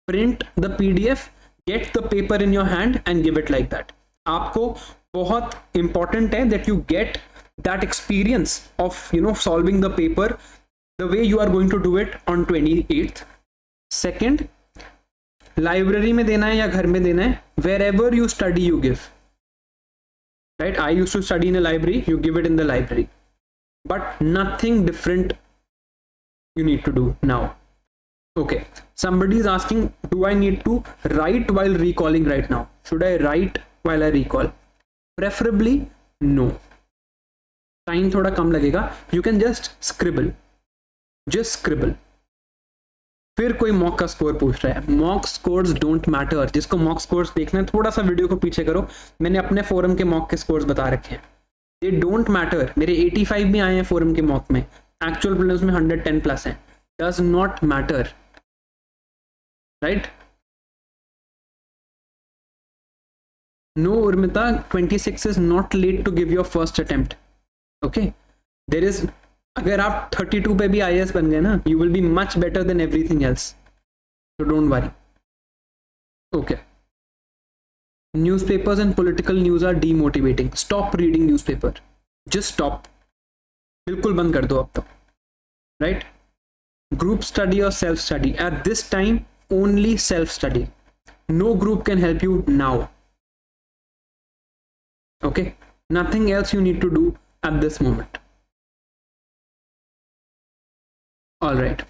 Print the PDF, get the paper in your hand and give it like that. आपको बहुत important है that you get that experience of solving the paper the way you are going to do it on 28th. Second, library में देना है या घर में देना है, wherever you study you give, right? I used to study in a library, you give it in the library, but nothing different you need to do now. Okay, somebody is asking, do I need to write while recalling right now? Should I write while I recall? Preferably no. Time थोड़ा कम लगेगा. You can just scribble. फिर कोई mock का score पूछ रहा है. Mock scores don't matter. जिसको mock scores देखना है थोड़ा सा वीडियो को पीछे करो, मैंने अपने फोरम के मॉक के स्कोर्स बता रखे हैं. They don't matter. मेरे 85 भी आए हैं फोरम के मॉक में, एक्चुअल प्रीलिम्स में 110 प्लस हैं. Does not matter, right? No Urmita, 26 is not late to give your first attempt. Okay, there is, अगर आप 32 पे भी IAS बन गए ना, you will be much better than everything else, so don't worry. Okay, newspapers and political news are demotivating. Stop reading newspaper, just stop. बिल्कुल बंद कर दो अब तो, राइट? ग्रुप स्टडी और self study. At this time only self study. No group can help you now. Okay, nothing else you need to do at this moment. All right.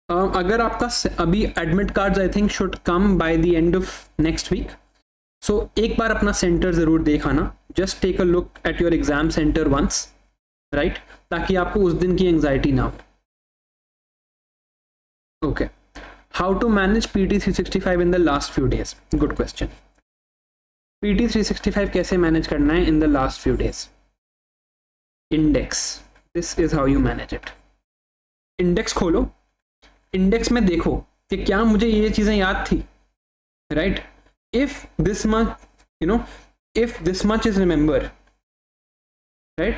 अगर आपका अभी admit cards I think should come by the end of next week. So एक बार अपना centre जरूर देखाना. Just take a look at your exam centre once, right? ताकि आपको उस दिन की एंजाइटी ना हो. Okay, how to manage PT 365 in the last few days? Good question. PT 365 कैसे मैनेज करना है इन the last few days? Index, this is how you manage it. Index खोलो, इंडेक्स में देखो कि क्या मुझे ये चीजें याद थी, right? If this much if this much is remember, right?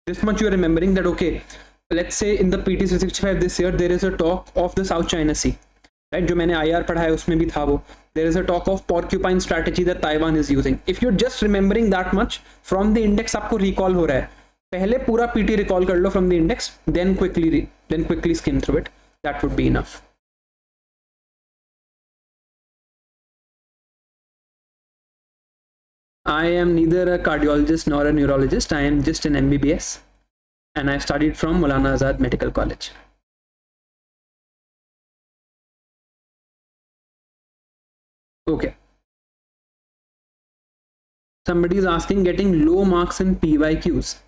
This much you are remembering that, okay, let's say in the PT 365 this year there is a talk of the South China Sea, right? जो मैंने IR पढ़ा है उसमें भी था वो. There is a talk of porcupine strategy that Taiwan is using. If you're just remembering that much from the index, आपको recall हो रहा है. पहले पूरा PT recall कर लो from the index, then quickly skim through it. That would be enough. I am neither a cardiologist nor a neurologist. I am just an MBBS, and I studied from Maulana Azad Medical College. Okay. Somebody is asking, getting low marks in PYQs.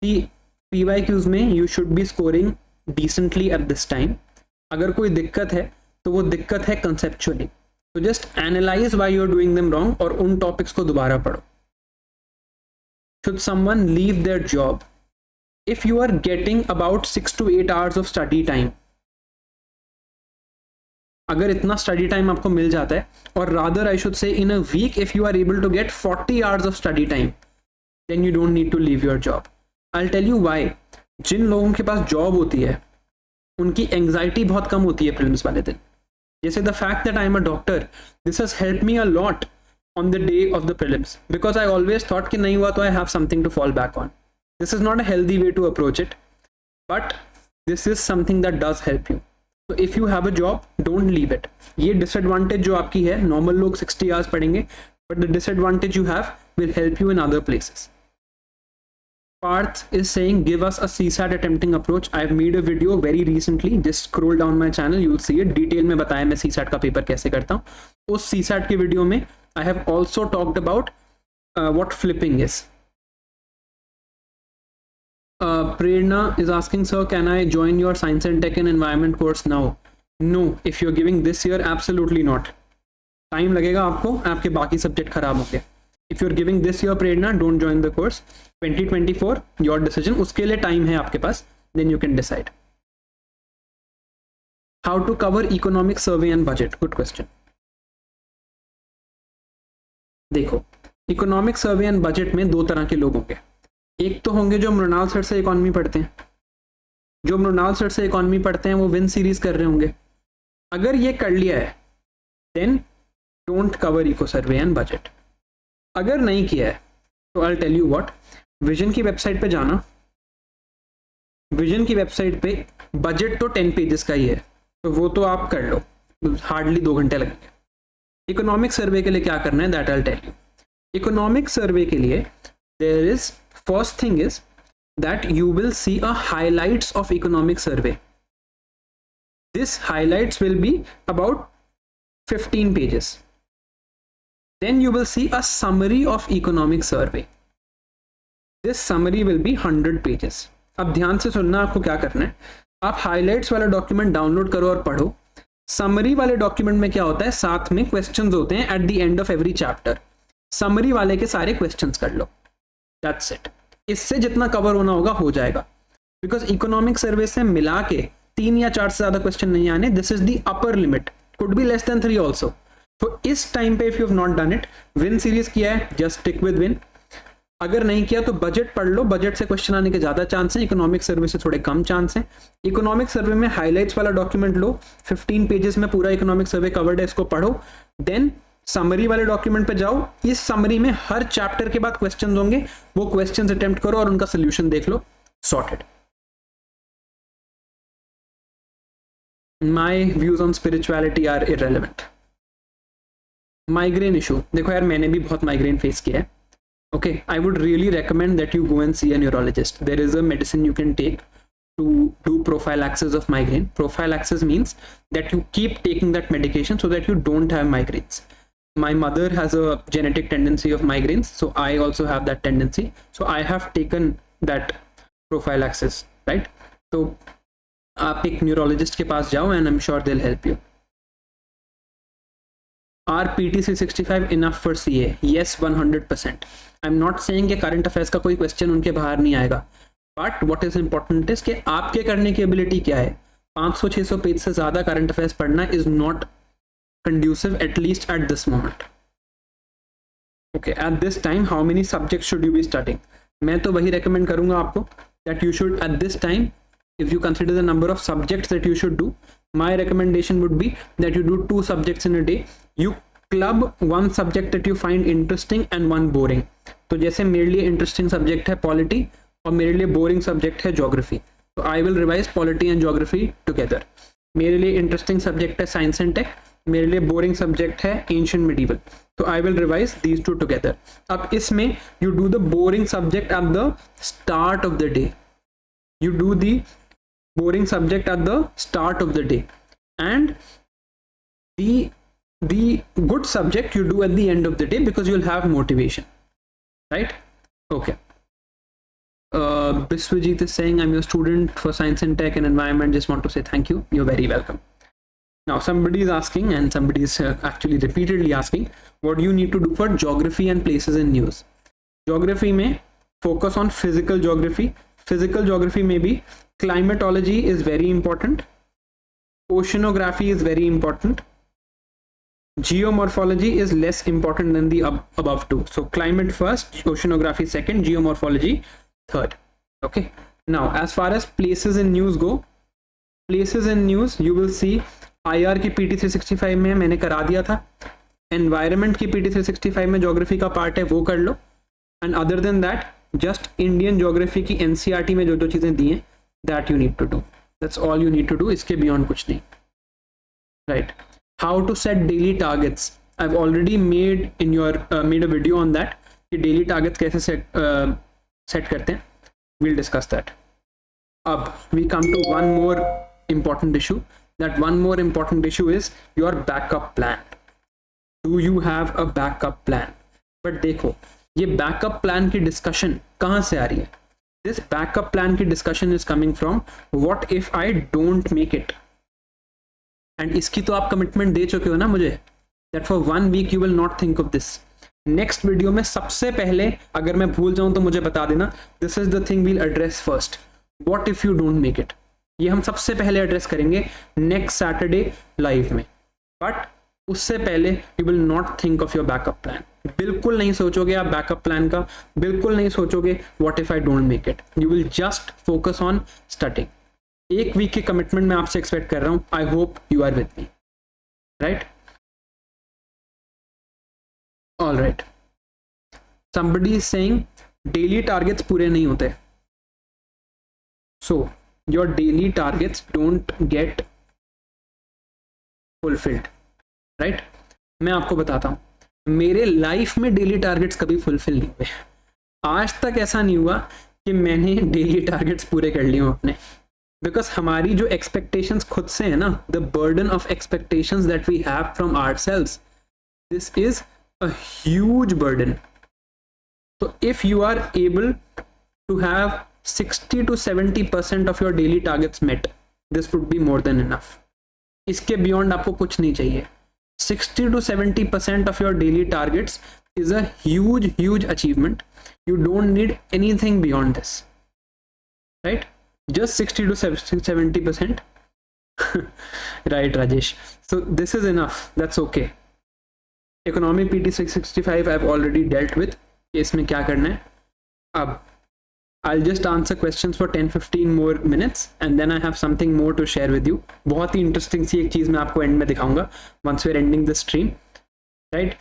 The PYQs में you should be scoring decently at this time. अगर कोई दिक्कत है तो वो दिक्कत है conceptually. So just analyze why you're doing them wrong और उन topics को दोबारा पढ़ो. Should someone leave their job if you are getting about 6 to 8 hours of study time? अगर इतना study time आपको मिल जाता है, और rather I should say in a week if you are able to get 40 hours of study time, then you don't need to leave your job. I'll tell you why. जिन लोगों के पास job होती है उनकी anxiety बहुत कम होती है prelims वाले दिन. जैसे the fact that I am a doctor, this has helped me a lot on the day of the prelims, because I always thought कि नहीं हुआ तो I have something to fall back on. This is not a healthy way to approach it, but this is something that does help you. So if you have a job, don't leave it. ये disadvantage जो आपकी है, normal लोग 60 hours पढ़ेंगे, but the disadvantage you have will help you in other places. Parth is saying, give us a CSAT attempting approach. I've made a video very recently. Just scroll down my channel, you'll see it. Detail में बताया मैं CSAT का paper कैसे करता हूँ. उस CSAT के video में I have also talked about what flipping is. Prerna is asking, sir, can I join your science and tech and environment course now? No, if you're giving this year, absolutely not. Time लगेगा आपको, आपके बाकी subject खराब होंगे. If you're giving this year, Prerna, don't join the course. 2024, your decision. उसके लिए time है आपके पास. Then you can decide. How to cover economic survey and budget? Good question. देखो, इकोनॉमिक सर्वे एंड बजट में दो तरह के लोग होंगे. एक तो होंगे जो मृणाल सर से इकोनॉमी पढ़ते हैं. जो मृणाल सर से इकोनॉमी पढ़ते हैं वो विन सीरीज कर रहे होंगे. अगर ये कर लिया है then don't cover eco survey and budget. अगर नहीं किया है तो I tell you what, vision की वेबसाइट पे जाना. विजन की वेबसाइट पे बजट तो 10 पेजेस का ही है, तो वो तो आप कर लो, हार्डली 2 घंटे लगेंगे. इकोनॉमिक सर्वे के लिए क्या करना है that I tell you. Economic survey के लिए there is, first thing is that you will see a highlights of economic survey. This highlights will be about 15 pages. Then you will see a summary of economic survey. This summary will be 100 pages. अब ध्यान से सुनना, आपको क्या करना है, आप highlights वाला डॉक्यूमेंट डाउनलोड करो और पढ़ो. समरी वाले डॉक्यूमेंट में क्या होता है, साथ में क्वेश्चंस होते हैं at the end of every chapter. Summary वाले के सारे क्वेश्चंस कर लो, दैट्स इट. इससे जितना कवर होना होगा हो जाएगा, बिकॉज इकोनॉमिक सर्वे से मिला के 3 या 4 से ज्यादा क्वेश्चन नहीं आने. This is the upper limit, could be less than 3 also. तो इस टाइम पे if you have not done it, win series किया है, जस्ट स्टिक विद विन. अगर नहीं किया तो बजट पढ़ लो, बजट से क्वेश्चन आने के ज्यादा चांस हैं, इकोनॉमिक सर्वे से थोड़े कम चांस हैं. इकोनॉमिक सर्वे में हाइलाइट्स वाला डॉक्यूमेंट लो, 15 पेजेस में पूरा इकोनॉमिक सर्वे कवर्ड है, इसको पढ़ो. देन समरी वाले डॉक्यूमेंट पे जाओ. इस समरी में हर चैप्टर के बाद क्वेश्चन होंगे, वो क्वेश्चन अटेम्प्ट करो और उनका सोल्यूशन देख लो. Sorted. My views on spirituality are irrelevant. Migraine issue, देखो यार मैंने भी बहुत माइग्रेन फेस किया है. Okay, I would really recommend that you go and see a neurologist. There is a medicine you can take to do prophylaxis of migraine. Prophylaxis means that you keep taking that medication so that you don't have migraines. My mother has a genetic tendency of migraines, so I also have that tendency. So I have taken that prophylaxis, right? So आप एक neurologist के पास जाओ and I'm sure they'll help you. Are PTC 65 enough for CA? Yes, 100%. I'm not saying कि current affairs का कोई question उनके बाहर नहीं आएगा, but what is important is कि आपके करने की एबिलिटी क्या है. 500-600 पेज से ज्यादा करंट अफेयर्स पढ़ना is not conducive, at least at this moment. Okay, eight this time how many subject should you be starting? मैं तो वही रेकमेंड करूंगा आपको that you should eight this time, if you consider the number of subjects that you should do, my recommendation would be that you do 2 subjects in a day. You club 1 subject that you find interesting and 1 boring. तो जैसे मेरे लिए interesting subject है polity और मेरे लिए boring subject है geography, तो I will revise polity and geography together. मेरे लिए इंटरेस्टिंग सब्जेक्ट है साइंस एंड टेक, मेरे लिए बोरिंग सब्जेक्ट है एंशिएंट मिडीवल, तो I will revise these 2 together. अब इसमें you do the boring subject at the start of the day, you do the boring subject at the start of the day and the good subject you do at the end of the day because you'll have motivation, right? Okay. Biswajit is saying, I'm your student for science and tech and environment. Just want to say thank you. You're very welcome. Now somebody is asking, and somebody is actually repeatedly asking, what do you need to do for geography and places in news? Geography may focus on physical geography. Physical geography may be climatology is very important. Oceanography is very important. Geomorphology is less important than the above 2. So climate first, oceanography second, geomorphology third. Okay. Now, as far as places in news go, places in news, you will see IR की PT 365 में मैंने करा दिया था, environment की PT 365 में geography का part है वो कर लो, and other than that just Indian geography की NCERT में जो जो चीज़ें दी हैं that you need to do, that's all you need to do, इसके बियॉन्ड कुछ नहीं, right. How to set daily targets, I have already made a video on that कि डेली टारगेट्स कैसे सेट करते हैं, we'll discuss that. Ab we come to one more important issue. That one more important issue is your backup plan. Do you have a backup plan? But देखो ये backup plan की discussion कहाँ से आ रही है? This backup plan की discussion is coming from what if I don't make it? And इसकी तो आप commitment दे चुके हो ना मुझे, that for 1 week you will not think of this. Next video में सबसे पहले अगर मैं भूल जाऊं तो मुझे बता देना, this is the thing we'll address first, what if you don't make it, ये हम सबसे पहले एड्रेस करेंगे नेक्स्ट सैटरडे लाइव में. बट उससे पहले you will not think of your backup plan, बिल्कुल नहीं सोचोगे आप बैकअप प्लान का, बिल्कुल नहीं सोचोगे what if I don't make it, you will just focus on studying. 1 week की कमिटमेंट मैं आपसे एक्सपेक्ट कर रहा हूं, I hope you are with me, right. All right. Somebody is saying daily targets पूरे नहीं होते. So your daily targets don't get fulfilled, right? मैं आपको बताता हूँ, मेरे लाइफ में डेली टारगेट्स कभी फुलफिल नहीं हुए. आज तक ऐसा नहीं हुआ कि मैंने डेली टारगेट्स पूरे कर लिए हों अपने, बिकॉज हमारी जो एक्सपेक्टेशंस खुद से है ना, the burden of expectations that we have from ourselves, this is a huge burden. So if you are able to have 60 to 70% of your daily targets met, this would be more than enough. इसके beyond आपको कुछ नहीं चाहिए. 60 to 70% of your daily targets is a huge achievement. You don't need anything beyond this, right? Just 60 to 70%. Right, Rajesh. So this is enough. That's okay. Economy PT 665 I've already dealt with. इसमें क्या करना है अब, I'll just answer questions for 10-15 more minutes and then I have something more to share with you. बहुत ही interesting सी एक चीज़ मैं आपको and में दिखाऊंगा once we're ending the stream, right?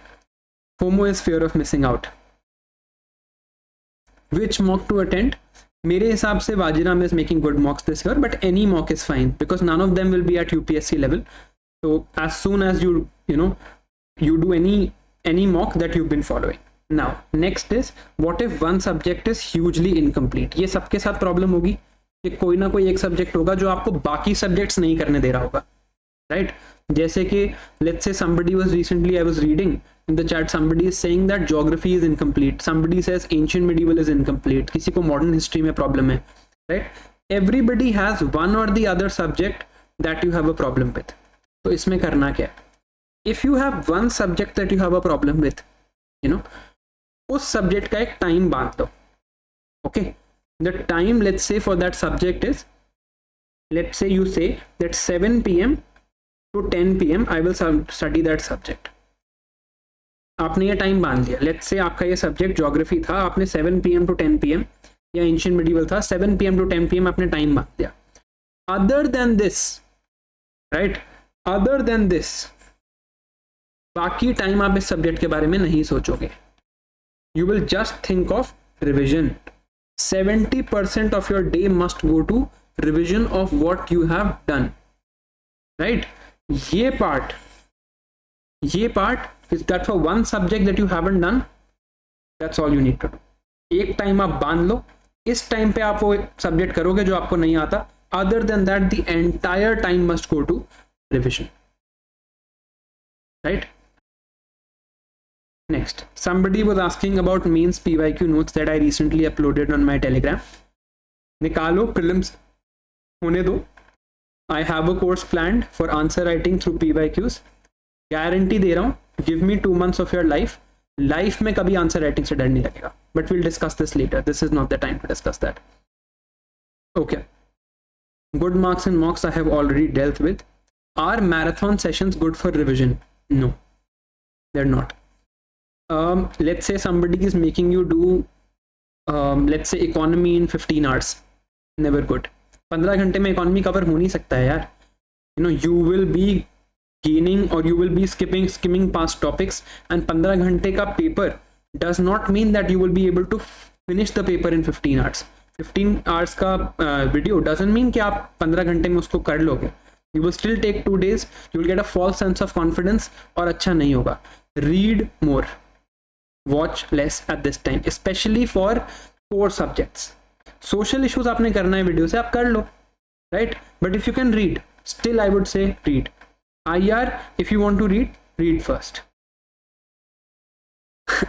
FOMO is fear of missing out. Which mock to attend? मेरे हिसाब से वाजिराम is making good mocks this year, but any mock is fine because none of them will be at UPSC level. So as soon as you know you do any mock that you've been following. Now next is what if one subject is hugely incomplete. ये सबके साथ problem होगी कि कोई ना कोई एक subject होगा जो आपको बाकी सब्जेक्ट्स नहीं करने दे रहा होगा, राइट? जैसे कि let's say somebody was recently, I was reading in the chat, somebody is saying that geography is incomplete, somebody says ancient medieval is incomplete, किसी को modern history में प्रॉब्लम है, right? Everybody has one or the other subject that you have a problem with. तो इसमें करना क्या है? If you have one subject that you have a problem with, you know, उस सब्जेक्ट का एक टाइम बांध दो. Okay, the time let's say for that subject is, let's say you say that 7 PM to 10 PM I will study that subject. आपने ये time बांध दिया. Let's say आपका ये सब्जेक्ट ज्योग्राफी था, आपने 7 PM to 10 PM या एंशिएंट मिडिवल था, 7 PM to 10 PM आपने टाइम बांध दिया. Other than this, right? Other than this, बाकी टाइम आप इस सब्जेक्ट के बारे में नहीं सोचोगे. You will just think of revision. 70% of your day must go to revision of what you have done, right? ये part is that for one subject that you haven't done, that's all you need to do. एक time आप बांध लो, इस time पे आप वो subject करोगे जो आपको नहीं आता. Other than that the entire time must go to revision, right? Next, somebody was asking about mains PYQ notes that I recently uploaded on my Telegram. निकालो prelims होने दो. I have a course planned for answer writing through PYQs. Guarantee दे रहा हूँ, give me 2 months of your life. Life में कभी answer writing से डर नहीं लगेगा. But we'll discuss this later. This is not the time to discuss that. Okay. Good marks and mocks I have already dealt with. Are marathon sessions good for revision? No, they're not. Let's say somebody is making you do let's say economy in 15 hours. Never good. 15 घंटे में economy cover हो नहीं सकता है यार. You know, you will be gaining or you will be skimming past topics. And 15 घंटे का paper does not mean that you will be able to finish the paper in 15 hours. 15 hours का video doesn't mean कि आप 15 घंटे में उसको कर लोगे. You will still take 2 days. You will get a false sense of confidence और अच्छा नहीं होगा. Read more. Watch less at this time, especially for core subjects. Social issues आपने करना है वीडियो से, आप कर लो, right? But if you can read, still I would say read. IR, if you want to read first.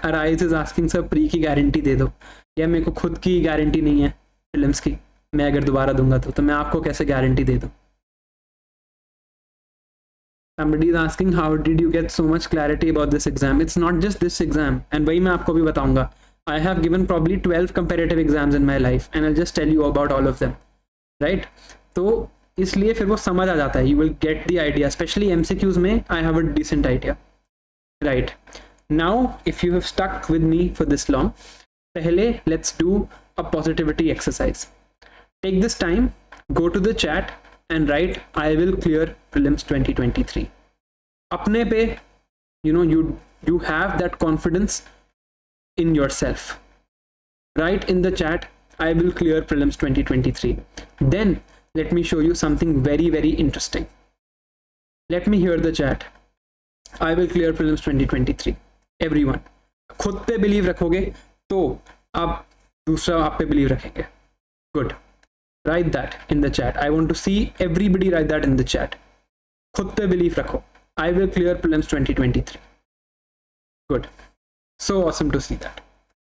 Arise is asking sir pre की guarantee दे दो. या मेरे को खुद की गारंटी नहीं है फिल्म्स की, मैं अगर दोबारा दूंगा तो मैं आपको कैसे गारंटी दे दूं? Somebody is asking how did you get so much clarity about this exam? It's not just this exam, and वही मैं आपको भी बताऊंगा. I have given probably 12 comparative exams in my life and I'll just tell you about all of them, right? तो इसलिए फिर वो समझ आ जाता है. You will get the idea, especially MCQs में I have a decent idea, right? Now if you have stuck with me for this long, पहले let's do a positivity exercise. Take this time, go to the chat and write I will clear prelims 2023. अपने पे, you know, you have that confidence in yourself. Write in the chat I will clear prelims 2023. Then let me show you something very, very interesting. Let me hear the chat. I will clear prelims 2023. Everyone, खुद पे believe रखोगे तो आप दूसरा आप पे believe रखेंगे. Good. Write that in the chat. I want to see everybody write that in the chat. खुद पे बिलीव रखो. I will clear prelims 2023. Good. So awesome to see that.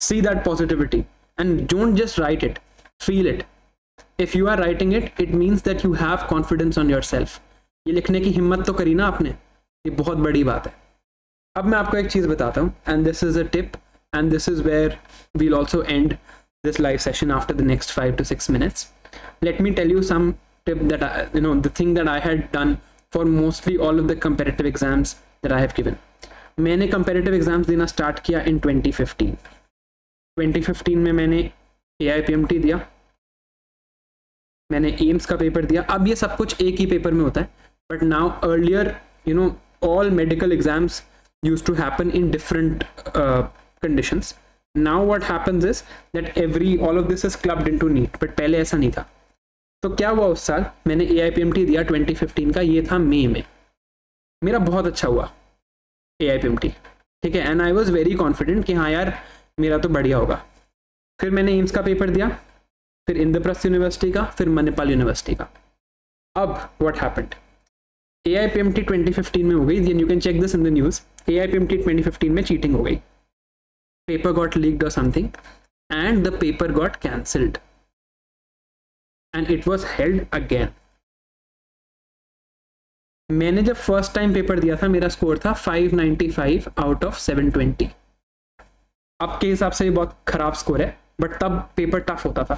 See that positivity. And don't just write it. Feel it. If you are writing it, it means that you have confidence on yourself. ये लिखने की हिम्मत तो करी ना आपने. ये बहुत बड़ी बात है. अब मैं आपको एक चीज़ बताता हूँ. And this is a tip. And this is where we'll also end this live session after the next 5 to 6 minutes. Let me tell you some tip that the thing that I had done for mostly all of the comparative exams that I have given. मैंने comparative exams देना start किया in 2015. 2015 में मैंने AIPMT दिया, मैंने AIIMS का paper दिया. अब ये सब कुछ एक ही पेपर में होता है. But now earlier, all medical exams used to happen in different conditions. Now what happens is that all of this is clubbed into NEET, but पहले ऐसा नहीं था. तो क्या हुआ उस साल मैंने AIPMT दिया 2015 का, ये था मई में. मेरा बहुत अच्छा हुआ AIPMT, ठीक है. And I was very confident कि हाँ यार मेरा तो बढ़िया होगा. फिर मैंने एम्स का पेपर दिया, फिर इंद्रप्रस्थ यूनिवर्सिटी का, फिर मणिपाल यूनिवर्सिटी का. अब व्हाट हैपेंड, AIPMT 2015 में हो गई. You can check this in the news. AIPMT 2015 में चीटिंग हो गई. पेपर गॉट लीक्ड और something and the paper got cancelled and it was held again. मैंने जब फर्स्ट टाइम पेपर दिया था मेरा स्कोर था 595 आउट ऑफ 720. अब के हिसाब से ये बहुत खराब स्कोर है, बट तब पेपर टफ होता था,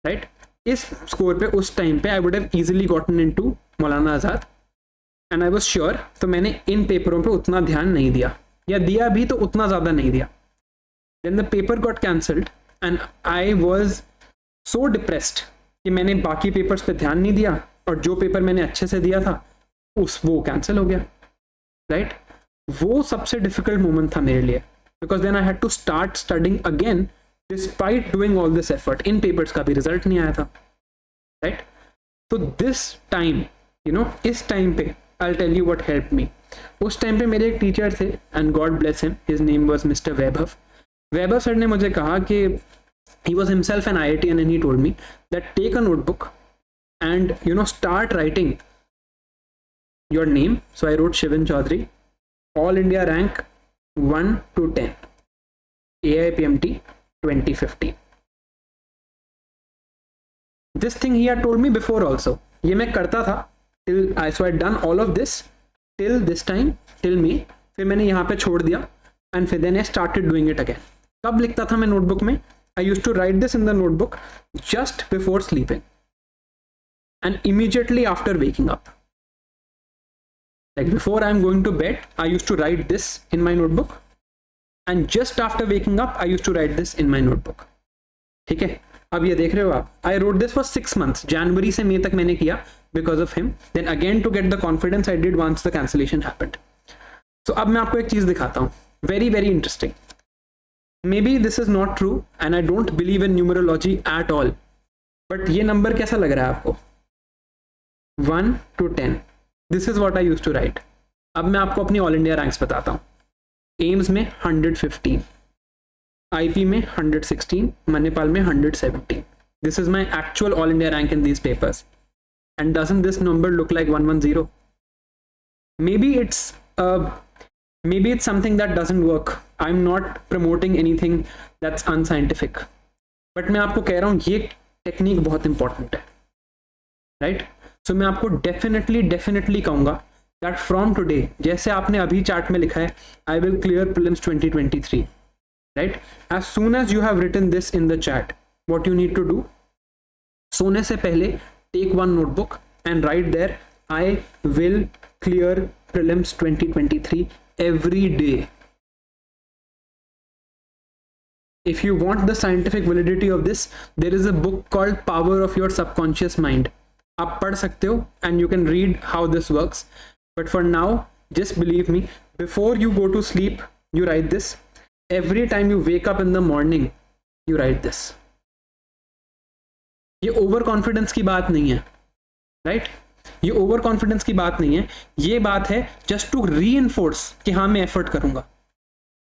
राइट? इस स्कोर पे उस टाइम पे I would have easily gotten into Maulana Azad and I was sure. तो मैंने इन पेपरों पे उतना ध्यान नहीं दिया, या दिया भी तो उतना ज़्यादा नहीं दिया. Then the paper got cancelled and I was so depressed कि मैंने बाकी पेपर्स पे ध्यान नहीं दिया, और जो पेपर मैंने अच्छे से दिया था वो कैंसिल हो गया, राइट? वो सबसे डिफिकल्ट मोमेंट था मेरे लिए, because then I had to start studying again despite doing all this effort. इन पेपर्स का भी रिजल्ट नहीं आया था, राइट? तो दिस टाइम, इस टाइम पे I will tell you what help me. उस टाइम पे मेरे एक टीचर थे and God bless him, his name was Mister Vaibhav. Vaibhav sir ने मुझे कहा कि he was himself an IITian and he told me that take a notebook and start writing your name. So I wrote Shivin Chaudhary, all India rank 1 to 10, AIPMT 2015. This thing he had told me before also. ये मैं करता था so I had done all of this till this time, till May. फिर मैंने यहाँ पे छोड़ दिया and फिर then I started doing it again. कब लिखता था मैं नोटबुक में? I used to write this in the notebook just before sleeping and immediately after waking up. Like before I'm going to bed, I used to write this in my notebook, and just after waking up, I used to write this in my notebook. ठीक है? अब ये देख रहे हो आप, I wrote this for 6 months. जनवरी से मई तक मैंने किया. because of him. Then again to get the confidence I did once the cancellation happened. So अब मैं आपको एक चीज दिखाता हूँ, very very interesting. Maybe this is not true and I don't believe in numerology at all, but ये number कैसा लग रहा है आपको? 1 to 10. This is what I used to write. अब मैं आपको अपनी ऑल इंडिया रैंक्स बताता हूँ. एम्स में 115, आईपी में 116, मणिपाल में 117. This is my actual all India rank in these papers. And doesn't this number look like 110? Maybe it's something that doesn't work. I'm not promoting anything that's unscientific. But मैं आपको कह रहा हूँ ये technique बहुत important है, right? सो मैं आपको डेफिनेटली कहूँगा that from today, जैसे आपने अभी चार्ट में लिखा है, I will clear prelims 2023, right? As soon as you have written this in the chat, what you need to do, सोने से पहले take one notebook and write there, I will clear prelims 2023 every day. If you want the scientific validity of this, there is a book called Power of Your Subconscious Mind. आप पढ़ सकते हो and you can read how this works. But for now, just believe me, before you go to sleep, you write this. Every time you wake up in the morning, you write this. ये over confidence की बात नहीं है, right? ये over confidence की बात नहीं है, ये बात है जस्ट टू रीइंफोर्स कि हाँ मैं एफर्ट करूंगा.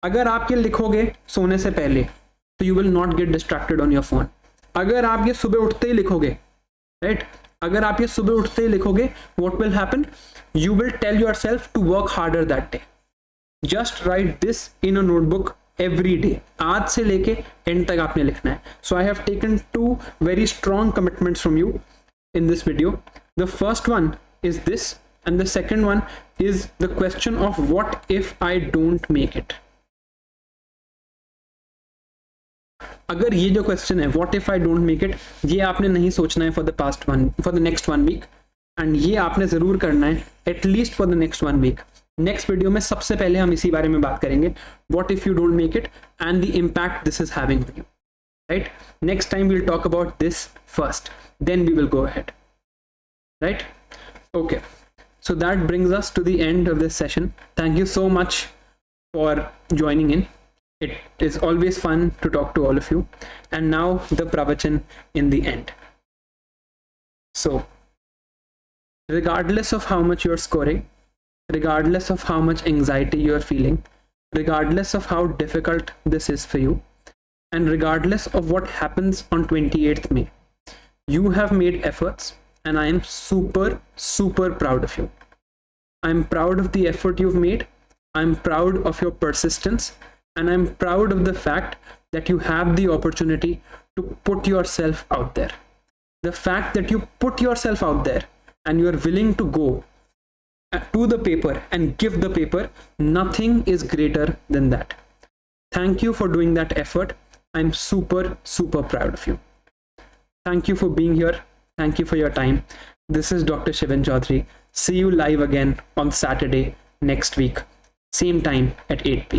अगर आप ये लिखोगे सोने से पहले तो you will not get distracted on your phone. अगर आप ये सुबह उठते ही लिखोगे, राइट? अगर आप ये सुबह उठते ही लिखोगे, what will happen? You will tell yourself to work harder that day. Just write this in a notebook every day. आज से लेके एंड तक आपने लिखना है. So I have taken 2 very strong commitments from you in this video. The first one is this, and the second one is the question of what if I don't make it. अगर ये जो question है what if I don't make it, ये आपने नहीं सोचना है for the next 1 week, and ये आपने जरूर करना है at least for the next 1 week. Next video में सबसे पहले हम इसी बारे में बात करेंगे, what if you don't make it and the impact this is having on you, right? Next time we'll talk about this first, then we will go ahead, right? Okay, so that brings us to the end of this session. Thank you so much for joining in. It is always fun to talk to all of you. And now the pravachan in the end. So, regardless of how much you're scoring, regardless of how much anxiety you're feeling, regardless of how difficult this is for you, and regardless of what happens on 28th May, you have made efforts, and I am super proud of you. I'm proud of the effort you've made. I'm proud of your persistence. And I'm proud of the fact that you have the opportunity to put yourself out there. The fact that you put yourself out there and you are willing to go to the paper and give the paper, nothing is greater than that. Thank you for doing that effort. I'm super proud of you. Thank you for being here. Thank you for your time. This is Dr. Shivin Chaudhary. See you live again on Saturday next week, same time at 8 p.m.